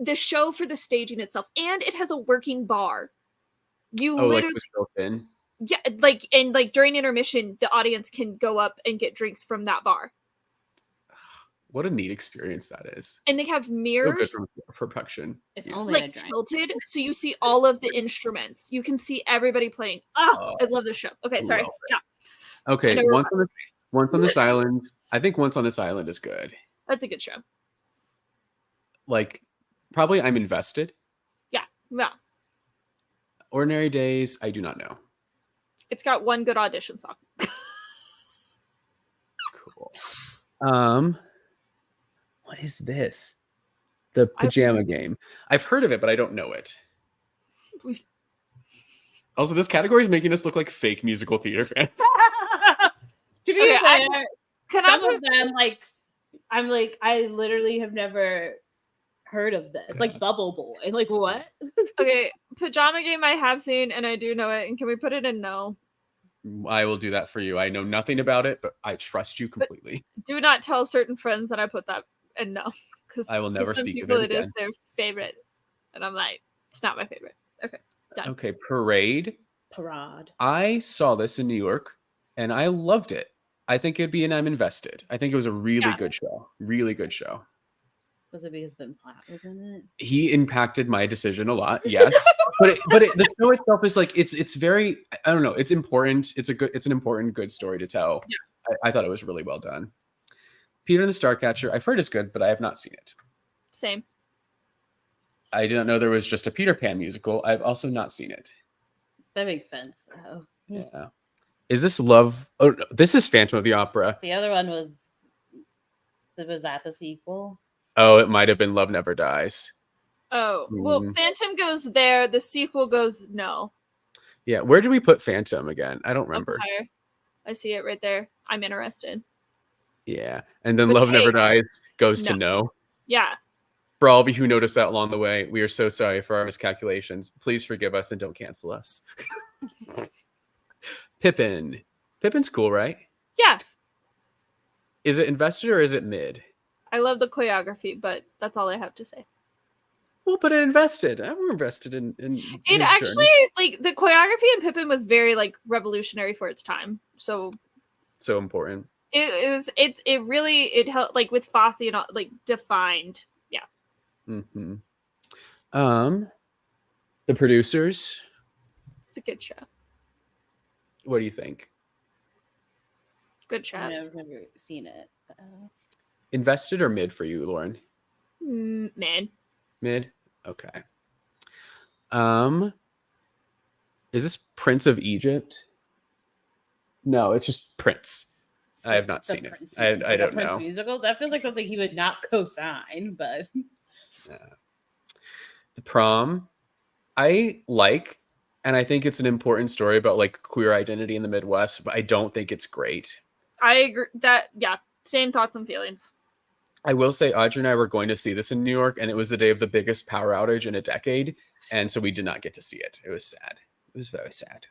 The show for the staging itself, and it has a working bar. You Like literally, it was built in. yeah, like during intermission, the audience can go up and get drinks from that bar, What a neat experience that is. and they have So good mirrors for production. If Yeah. only I like drank. tilted, so you see all of the instruments. You can see everybody playing. Oh, I love this show. Okay, sorry. Love it. Yeah, Okay, I know we're once on this island. I think Once on This Island is good. that's a good show. Like, probably I'm invested. Yeah. Ordinary Days, I do not know. It's got one good audition song. Cool. What is this? The Pajama Game. I've heard of it, but I don't know it. Also, this category is making us look like fake musical theater fans. To be Okay, fair, Can some of them, like, I'm like, I literally have never heard of this. Like Bubble Boy. Like, what? Okay, Pajama Game I have seen and I do know it. And can we put it in no? I will do that for you. I know nothing about it, but I trust you completely. Do not tell certain friends that I put that in no. Because I will never some speak of people it it is again. their favorite. And I'm like, it's not my favorite. Okay, done. Okay, Parade. Parade. I saw this in New York and I loved it. I think it'd be an I'm invested. I think it was a really good show. Really good show. Was it because Ben Platt was in it? He impacted my decision a lot, yes. but the show itself is like it's very, I don't know, it's important. It's an important good story to tell. Yeah. I thought it was really well done. Peter and the Starcatcher, I've heard is good, but I have not seen it. Same. I didn't know there was just a Peter Pan musical. I've also not seen it. That makes sense, though. Yeah. Is this Love? Oh, no, this is Phantom of the Opera. The other one was that the sequel? Oh, it might have been Love Never Dies. Oh, well, Phantom goes there. The sequel goes no. Yeah. Where did we put Phantom again? I don't remember. Empire. I see it right there. I'm interested. Yeah. And then But Love hey, Never Dies goes no. to no. Yeah. For all of you who noticed that along the way, we are so sorry for our miscalculations. Please forgive us and don't cancel us. Pippin. Pippin's cool, right? Yeah. Is it invested or is it mid? I love the choreography, but that's all I have to say. Well, but it invested. I'm invested in it actually journey. Like the choreography in Pippin was very like revolutionary for its time. So important. It really helped, like with Fosse and all, like defined. Yeah. Mm-hmm. The Producers. It's a good show. What do you think? Good show. I've never seen it. So. Invested or mid for you, Lauren? Mid. Mid? Okay. Is this Prince of Egypt? No, it's just Prince. I have not seen it. I don't know. Prince musical? That feels like something he would not co-sign, but The Prom, I like, and I think it's an important story about like queer identity in the Midwest, but I don't think it's great. I agree that, yeah, same thoughts and feelings. I will say Audrey and I were going to see this in New York, and it was the day of the biggest power outage in a decade, and so we did not get to see it. It was sad. It was very sad.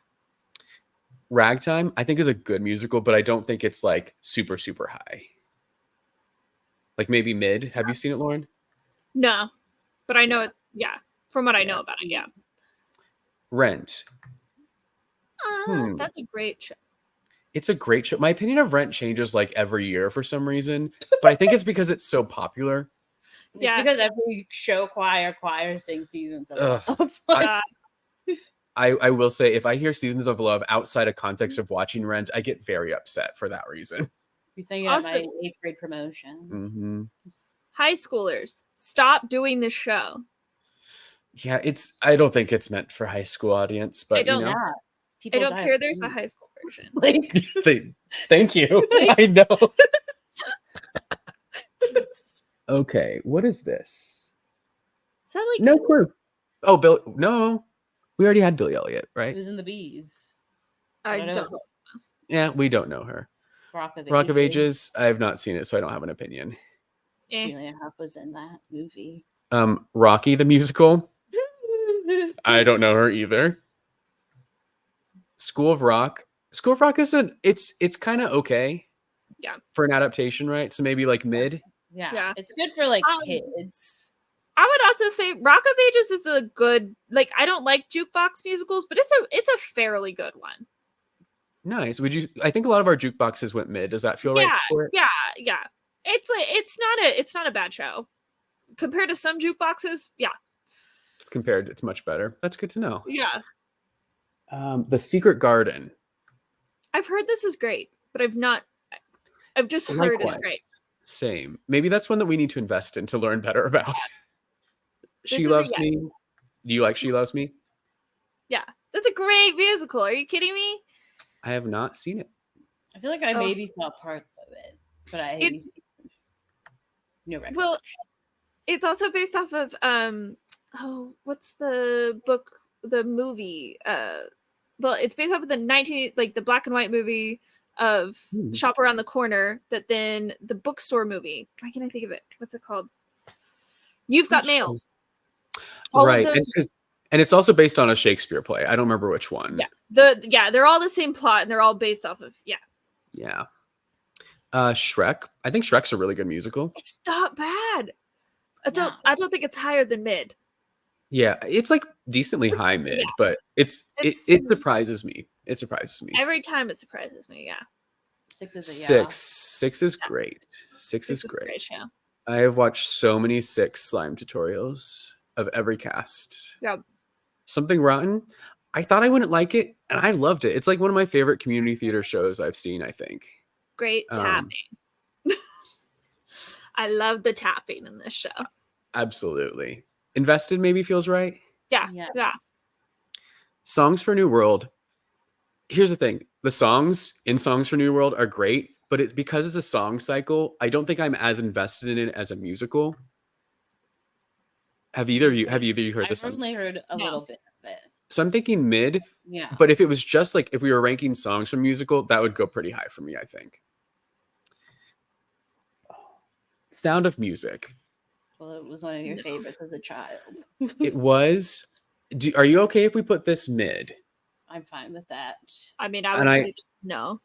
Ragtime, I think, is a good musical, but I don't think it's like super, super high. Like maybe mid. Have you seen it, Lauren? No, but I know it. Yeah, from what I know about it, yeah. Rent. That's a great show. It's a great show. My opinion of Rent changes like every year for some reason, but I think it's because it's so popular. It's because every show choir sings Seasons of Love. I will say, if I hear Seasons of Love outside of context of watching Rent, I get very upset for that reason. You sang it at my 8th grade promotion. Mm-hmm. High schoolers, stop doing this show. Yeah, I don't think it's meant for high school audience, but I don't, you know. I don't care. There's a high school version. Like, thank you. I know. Okay, what is this? Is that like no clue? Oh, Bill. No, we already had Billy Elliot, right? It was in the Bees. I don't know. Yeah, we don't know her. Rock of Ages. I have not seen it, so I don't have an opinion. Julia Huff was in that movie. Rocky the musical. I don't know her either. School of Rock. School of Rock isn't. It's kind of okay. Yeah. For an adaptation, right? So maybe like mid. Yeah. It's good for like kids. I would also say Rock of Ages is a good, like, I don't like jukebox musicals, but it's a fairly good one. Nice. I think a lot of our jukeboxes went mid. Does that feel right for it? Yeah. It's like it's not a bad show. Compared to some jukeboxes, yeah. Compared, it's much better. That's good to know. Yeah. The Secret Garden. I've heard this is great, but I've just heard it's great. Same. Maybe that's one that we need to invest in to learn better about. She Loves Me. Do you like She Loves Me? Yeah, that's a great musical. Are you kidding me? I have not seen it. I feel like I Oh. maybe saw parts of it, but I It's no recollection. well, it's also based off of what's the book, the movie? Well, it's based off of the black and white movie of Shop Around the Corner. That then the bookstore movie. Why can't I think of it? What's it called? You've Got Mail. All right, of those. and it's also based on a Shakespeare play. I don't remember which one. Yeah, they're all the same plot, and they're all based off of Yeah. Shrek. I think Shrek's a really good musical. It's not bad. I don't think it's higher than mid. Yeah, it's like decently high mid, but it surprises me. It surprises me. Every time it surprises me, yeah. 6 is a Six is great. Six is a great. great show. I have watched so many Six slime tutorials of every cast. Yeah. Something Rotten. I thought I wouldn't like it, and I loved it. It's like one of my favorite community theater shows I've seen, I think. Great tapping. I love the tapping in this show. Absolutely. Invested maybe feels right. Yeah. Songs for New World. Here's the thing. The songs in Songs for New World are great, but it's because it's a song cycle. I don't think I'm as invested in it as a musical. Have either of you heard this? I've only heard a little bit of it. So I'm thinking mid. Yeah. But if it was just like if we were ranking songs from musical, that would go pretty high for me, I think. Sound of Music. Well, it was one of your favorites as a child. It was. Are you okay if we put this mid? I'm fine with that. I mean, I would no.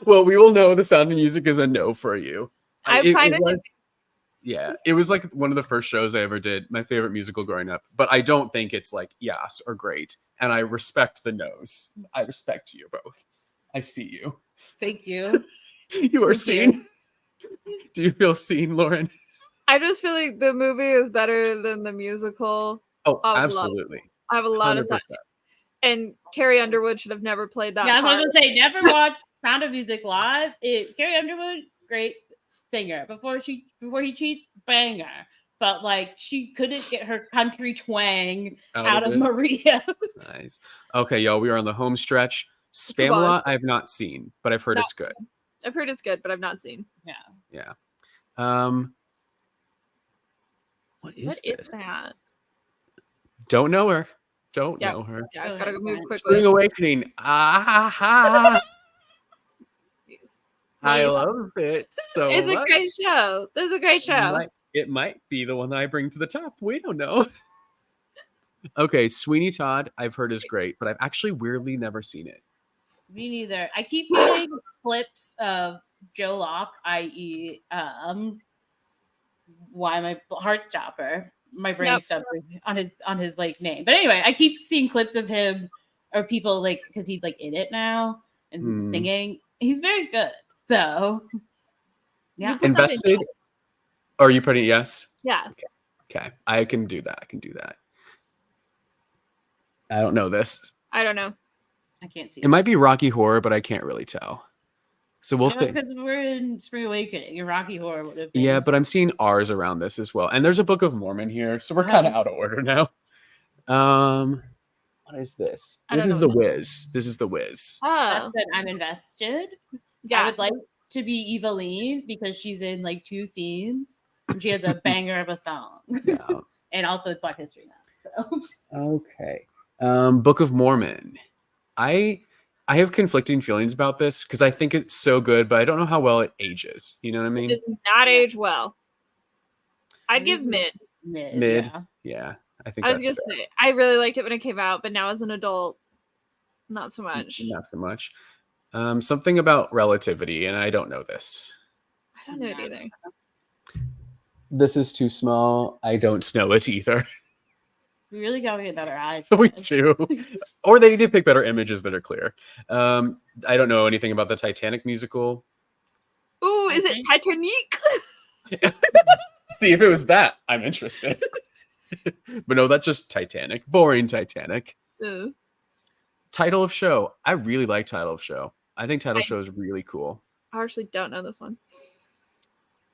Well, we will know The Sound of Music is a no for you. I'm fine with it. Yeah, it was like one of the first shows I ever did. My favorite musical growing up. But I don't think it's like yes or great. And I respect the no's. I respect you both. I see you. Thank you. You are seen. Do you feel seen, Lauren? I just feel like the movie is better than the musical. Oh, absolutely. I have a lot 100%. Of that. And Carrie Underwood should have never played that. Yeah, I was going to say, never watched Sound of Music live. Carrie Underwood, great singer. Before he cheats, banger. But like she couldn't get her country twang out of Maria. Nice. Okay, y'all, we are on the home stretch. Spamalot, I've not seen, but I've heard it's good. I've heard it's good, but I've not seen. Yeah. What is that? Don't know her. Don't know her. Yeah, gotta move quickly. Spring Awakening. I love it so much. It's a great show. This is a great show. It might be the one that I bring to the top. We don't know. Okay, Sweeney Todd, I've heard is great, but I've actually weirdly never seen it. Me neither. I keep getting clips of Joe Locke, i.e., why my Heartstopper, my brain stopped on his like name. But anyway, I keep seeing clips of him or people like because he's like in it now and singing. He's very good. So yeah, Invested. Are you putting yes? Yes. Okay, I can do that. I don't know this. I don't know. I can't see. It might be Rocky Horror, but I can't really tell. So we'll see. Because we're in Spring Awakening. Your Rocky Horror would have been. Yeah, but I'm seeing R's around this as well. And there's a Book of Mormon here, so we're kind of out of order now. What is this? This is The Wiz. Oh. I'm invested. Yeah. I would like to be Eveline because she's in like 2 scenes. And she has a banger of a song. Yeah. And also it's Black History Month. So. Okay. Book of Mormon. I have conflicting feelings about this because I think it's so good, but I don't know how well it ages. You know what I mean? It does not age well. I'd give mid. Mid. Yeah. I think I was gonna say I really liked it when it came out, but now as an adult, not so much. Not so much. Something about relativity, and I don't know this. I don't know it either. This is too small. I don't know it either. We really gotta get better eyes. We do. Or they need to pick better images that are clear. I don't know anything about the Titanic musical. Ooh, is it Titanic? See, if it was that, I'm interested. But no, that's just Titanic. Boring Titanic. Title of show. I really like title of show. I think title show is really cool. I actually don't know this one.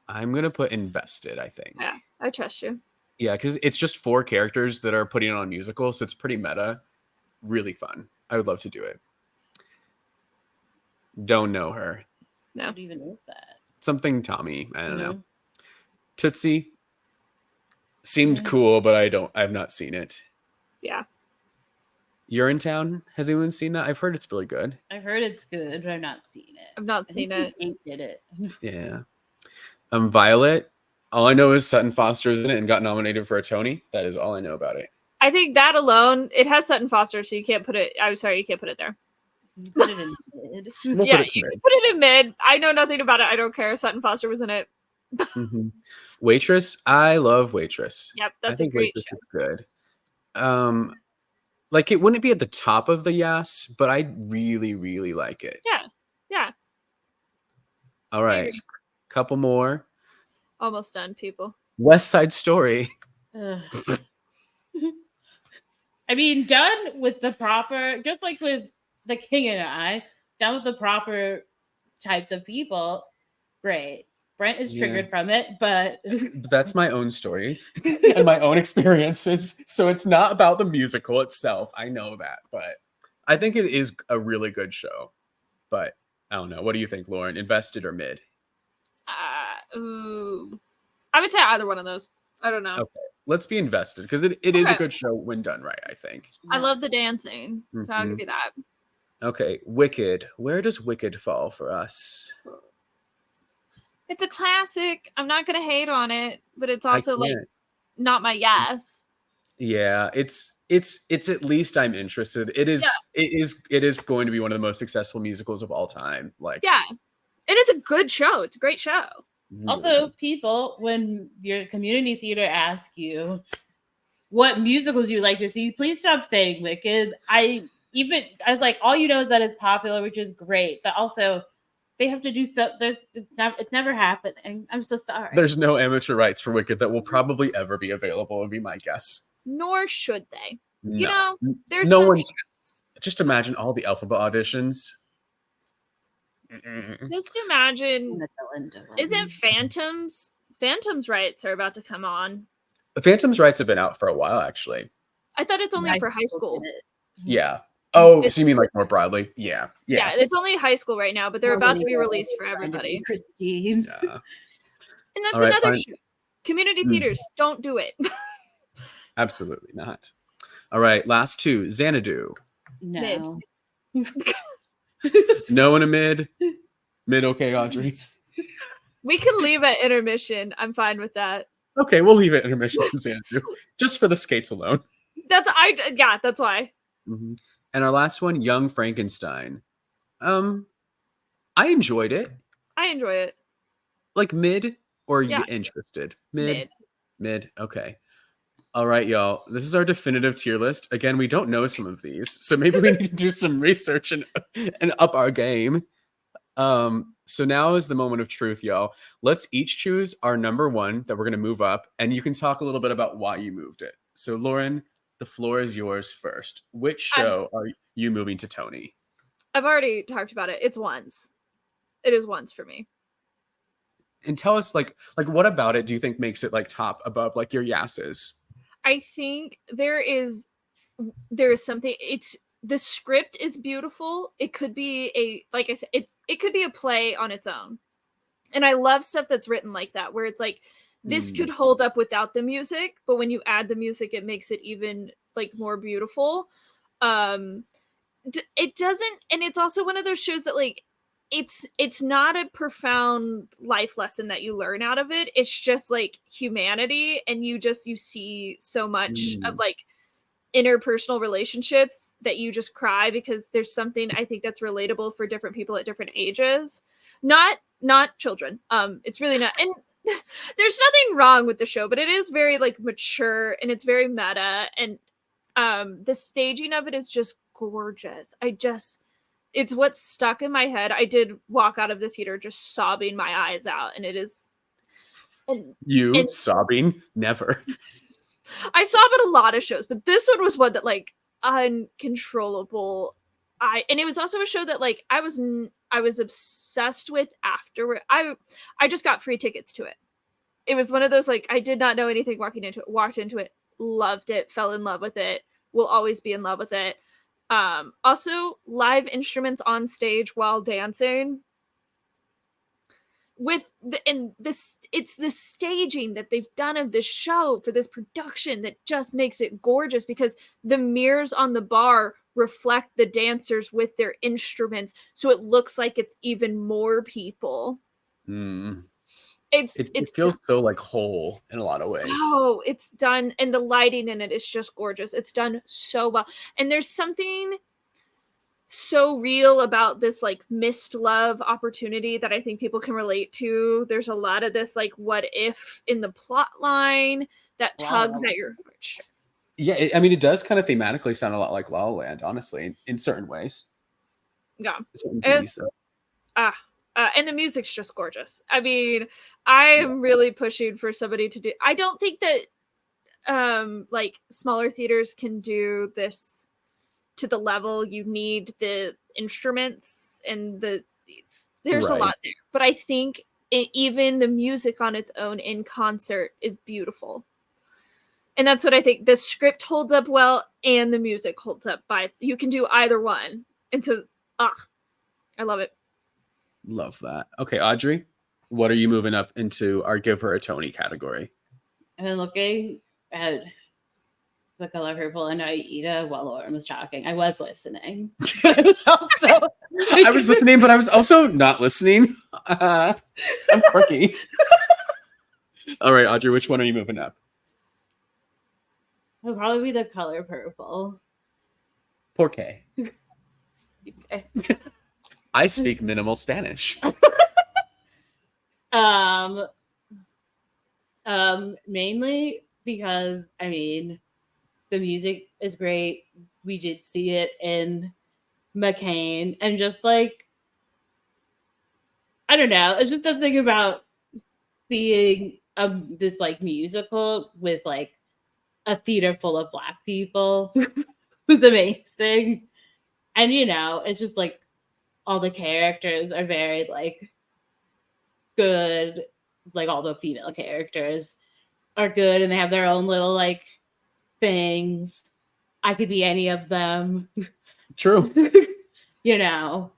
I'm going to put invested, I think. Yeah, I trust you. Yeah, because it's just 4 characters that are putting on a musical, so it's pretty meta. Really fun. I would love to do it. Don't know her. No. What even is that? Something Tommy. I don't know. Mhm. Tootsie seemed Yeah. cool, but I've not seen it. Yeah. You're in town. Has anyone seen that? I've heard it's really good. I've heard it's good, but I've not seen it. I've not I think seen it. State did it. Yeah. Violet. All I know is Sutton Foster's in it and got nominated for a Tony. That is all I know about it. I think that alone, it has Sutton Foster, so you can't put it. I'm sorry, you can't put it there. You put it in mid. We'll Yeah, put it you mid. can put it in mid. I know nothing about it. I don't care. Sutton Foster was in it. Mhm. Waitress. I love Waitress. Yep, I that's a think great Waitress show. is good. Like it wouldn't be at the top of the yes, but I really, really like it. Yeah, yeah. All I right. agree. Couple more. Almost done, people. West Side Story. Ugh. I mean, done with the proper, just like with The King and I, done with the proper types of people, great. Brent is Yeah. triggered from it, but That's my own story and my own experiences. So it's not about the musical itself. I know that, but I think it is a really good show. But I don't know. What do you think, Lauren? Invested or mid? Ooh. I would say either one of those. I don't know. Okay. Let's be invested because it is a Okay. good show when done right, I think. I love the dancing. So I'll Mhm. give you that. Okay. Wicked. Where does Wicked fall for us? It's a classic. I'm not gonna hate on it, but it's I also like can't. not my yes. Yeah, it's at least I'm interested. It is going to be one of the most successful musicals of all time. Like Yeah. And it's a good show. It's a great show. really Also, good. people, when your community theater asks you what musicals you like to see, please stop saying Wicked. I was like, all you know is that it's popular, which is great, but also they have to do stuff. It's never happening. I'm so sorry. There's no amateur rights for Wicked that will probably ever be available, would be my guess. Nor should they. You No. know, there's No some one. shows. Just imagine all the alphabet auditions. Mm-mm. Just imagine. The villain to them. Isn't Phantom's rights are about to come on? Phantom's rights have been out for a while, actually. I thought it's only I for high school. get it. Yeah. Oh, It's- so you mean like more broadly? Yeah. Yeah, it's only high school right now, but they're More about than to be you released ever for tried to be everybody. Christine. Yeah. And that's All right, another fine. show. Community Mm. theaters, don't do it. Absolutely not. All right, last two. Xanadu. No. No in a mid. Mid, okay, Audrey. We can leave at intermission. I'm fine with that. Okay, we'll leave it intermission from Xanadu just for the skates alone. That's why. Mhm. And our last one, Young Frankenstein. I enjoyed it. I enjoy it. Like mid or Yeah. you interested? Mid. Okay. All right, y'all. This is our definitive tier list. Again, we don't know some of these, so maybe we need to do some research and up our game. So now is the moment of truth, y'all. Let's each choose our number one that we're gonna move up, and you can talk a little bit about why you moved it. So, Lauren, the floor is yours first. Which show are you moving to Tony? I've already talked about it. It's Once. It is Once for me. And tell us, like what about it do you think makes it like top above like your yeses? I think there is something. The script is beautiful. It could be like I said, it could be a play on its own. And I love stuff that's written like that, where it's like this could hold up without the music, but when you add the music, it makes it even like more beautiful. It doesn't, and it's also one of those shows that like it's not a profound life lesson that you learn out of it. It's just like humanity, and you see so much of like interpersonal relationships that you just cry because there's something I think that's relatable for different people at different ages. Not children. It's really not. And there's nothing wrong with the show, but it is very like mature and it's very meta, and the staging of it is just gorgeous. It's what's stuck in my head. I did walk out of the theater just sobbing my eyes out, and it is. And sobbing? Never. I sob at a lot of shows, but this one was one that like uncontrollable. And it was also a show that like I was obsessed with afterward. I just got free tickets to it. it was one of those, like, I did not know anything walked into it, loved it, fell in love with it, will always be in love with it. Also live instruments on stage while dancing with it's the staging that they've done of this show for this production that just makes it gorgeous, because the mirrors on the bar reflect the dancers with their instruments, so it looks like it's even more people. It feels so like whole in a lot of ways. Oh, it's done, and the lighting in it is just gorgeous. It's done so well, and there's something so real about this like missed love opportunity that I think people can relate to. There's a lot of this like what if in the plot line that tugs at your heart. Yeah, I mean, it does kind of thematically sound a lot like La La Land, honestly, in certain ways. Yeah, and the music's just gorgeous. I mean, I am really pushing for somebody to do. I don't think that like smaller theaters can do this to the level you need the instruments and there's a lot there, but I think even the music on its own in concert is beautiful, and that's what I think. The script holds up well and the music holds up you can do either one, and so I love it. Love that. Okay, Audrey, what are you moving up into our Give Her a Tony category? I've been looking at The Color Purple and Aida while Lauren was talking. I was listening. I was listening, but I was also not listening. I'm quirky. All right, Audrey, which one are you moving up? It'll probably be The Color Purple. Por qué? Okay. I speak minimal Spanish. Mainly because, I mean, the music is great. We did see it in McCain, and just like, I don't know, it's just something about seeing this like musical with like a theater full of Black people was amazing. And you know, it's just like all the characters are very like good, like all the female characters are good, and they have their own little like things. I could be any of them. True. You know,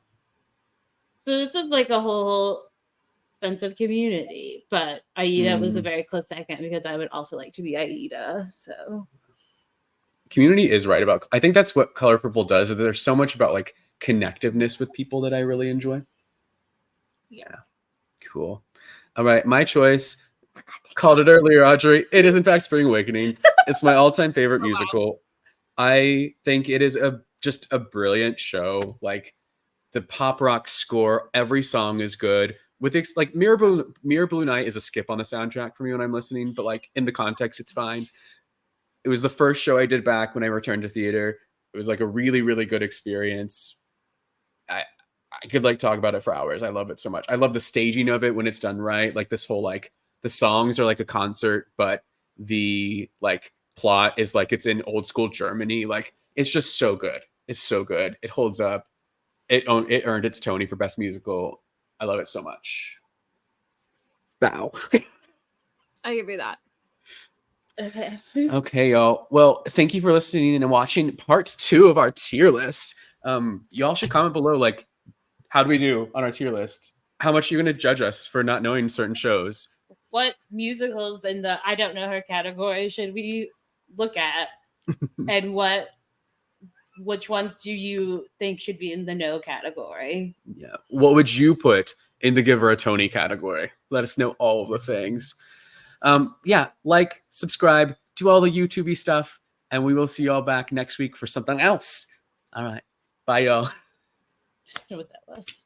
so it's just like a whole sense of community. But Aida was a very close second, because I would also like to be Aida. So Community is right about, I think that's what Color Purple does. There's so much about like connectiveness with people that I really enjoy. Yeah. Cool. All right. My choice, called it earlier, Audrey. It is in fact Spring Awakening. It's my all-time favorite musical. I think it is just a brilliant show. Like the pop rock score, every song is good. With like Mirror Blue Night is a skip on the soundtrack for me when I'm listening, but like in the context, it's fine. It was the first show I did back when I returned to theater. It was like a really, really good experience. I could like talk about it for hours. I love it so much. I love the staging of it when it's done right. Like this whole, like the songs are like a concert, but the like plot is like it's in old school Germany. Like it's just so good. It's so good. It holds up. It earned its Tony for Best Musical. I love it so much. Bow. I give you that. Okay, y'all. Well, thank you for listening and watching part 2 of our tier list. Y'all should comment below, like, how do we do on our tier list? How much are you going to judge us for not knowing certain shows? What musicals in the I don't know her category should we look at? And which ones do you think should be in the no category? Yeah. What would you put in the Give Her a Tony category? Let us know all of the things. Yeah, like, subscribe, do all the YouTube-y stuff, and we will see y'all back next week for something else. All right. Bye, y'all. I don't know what that was.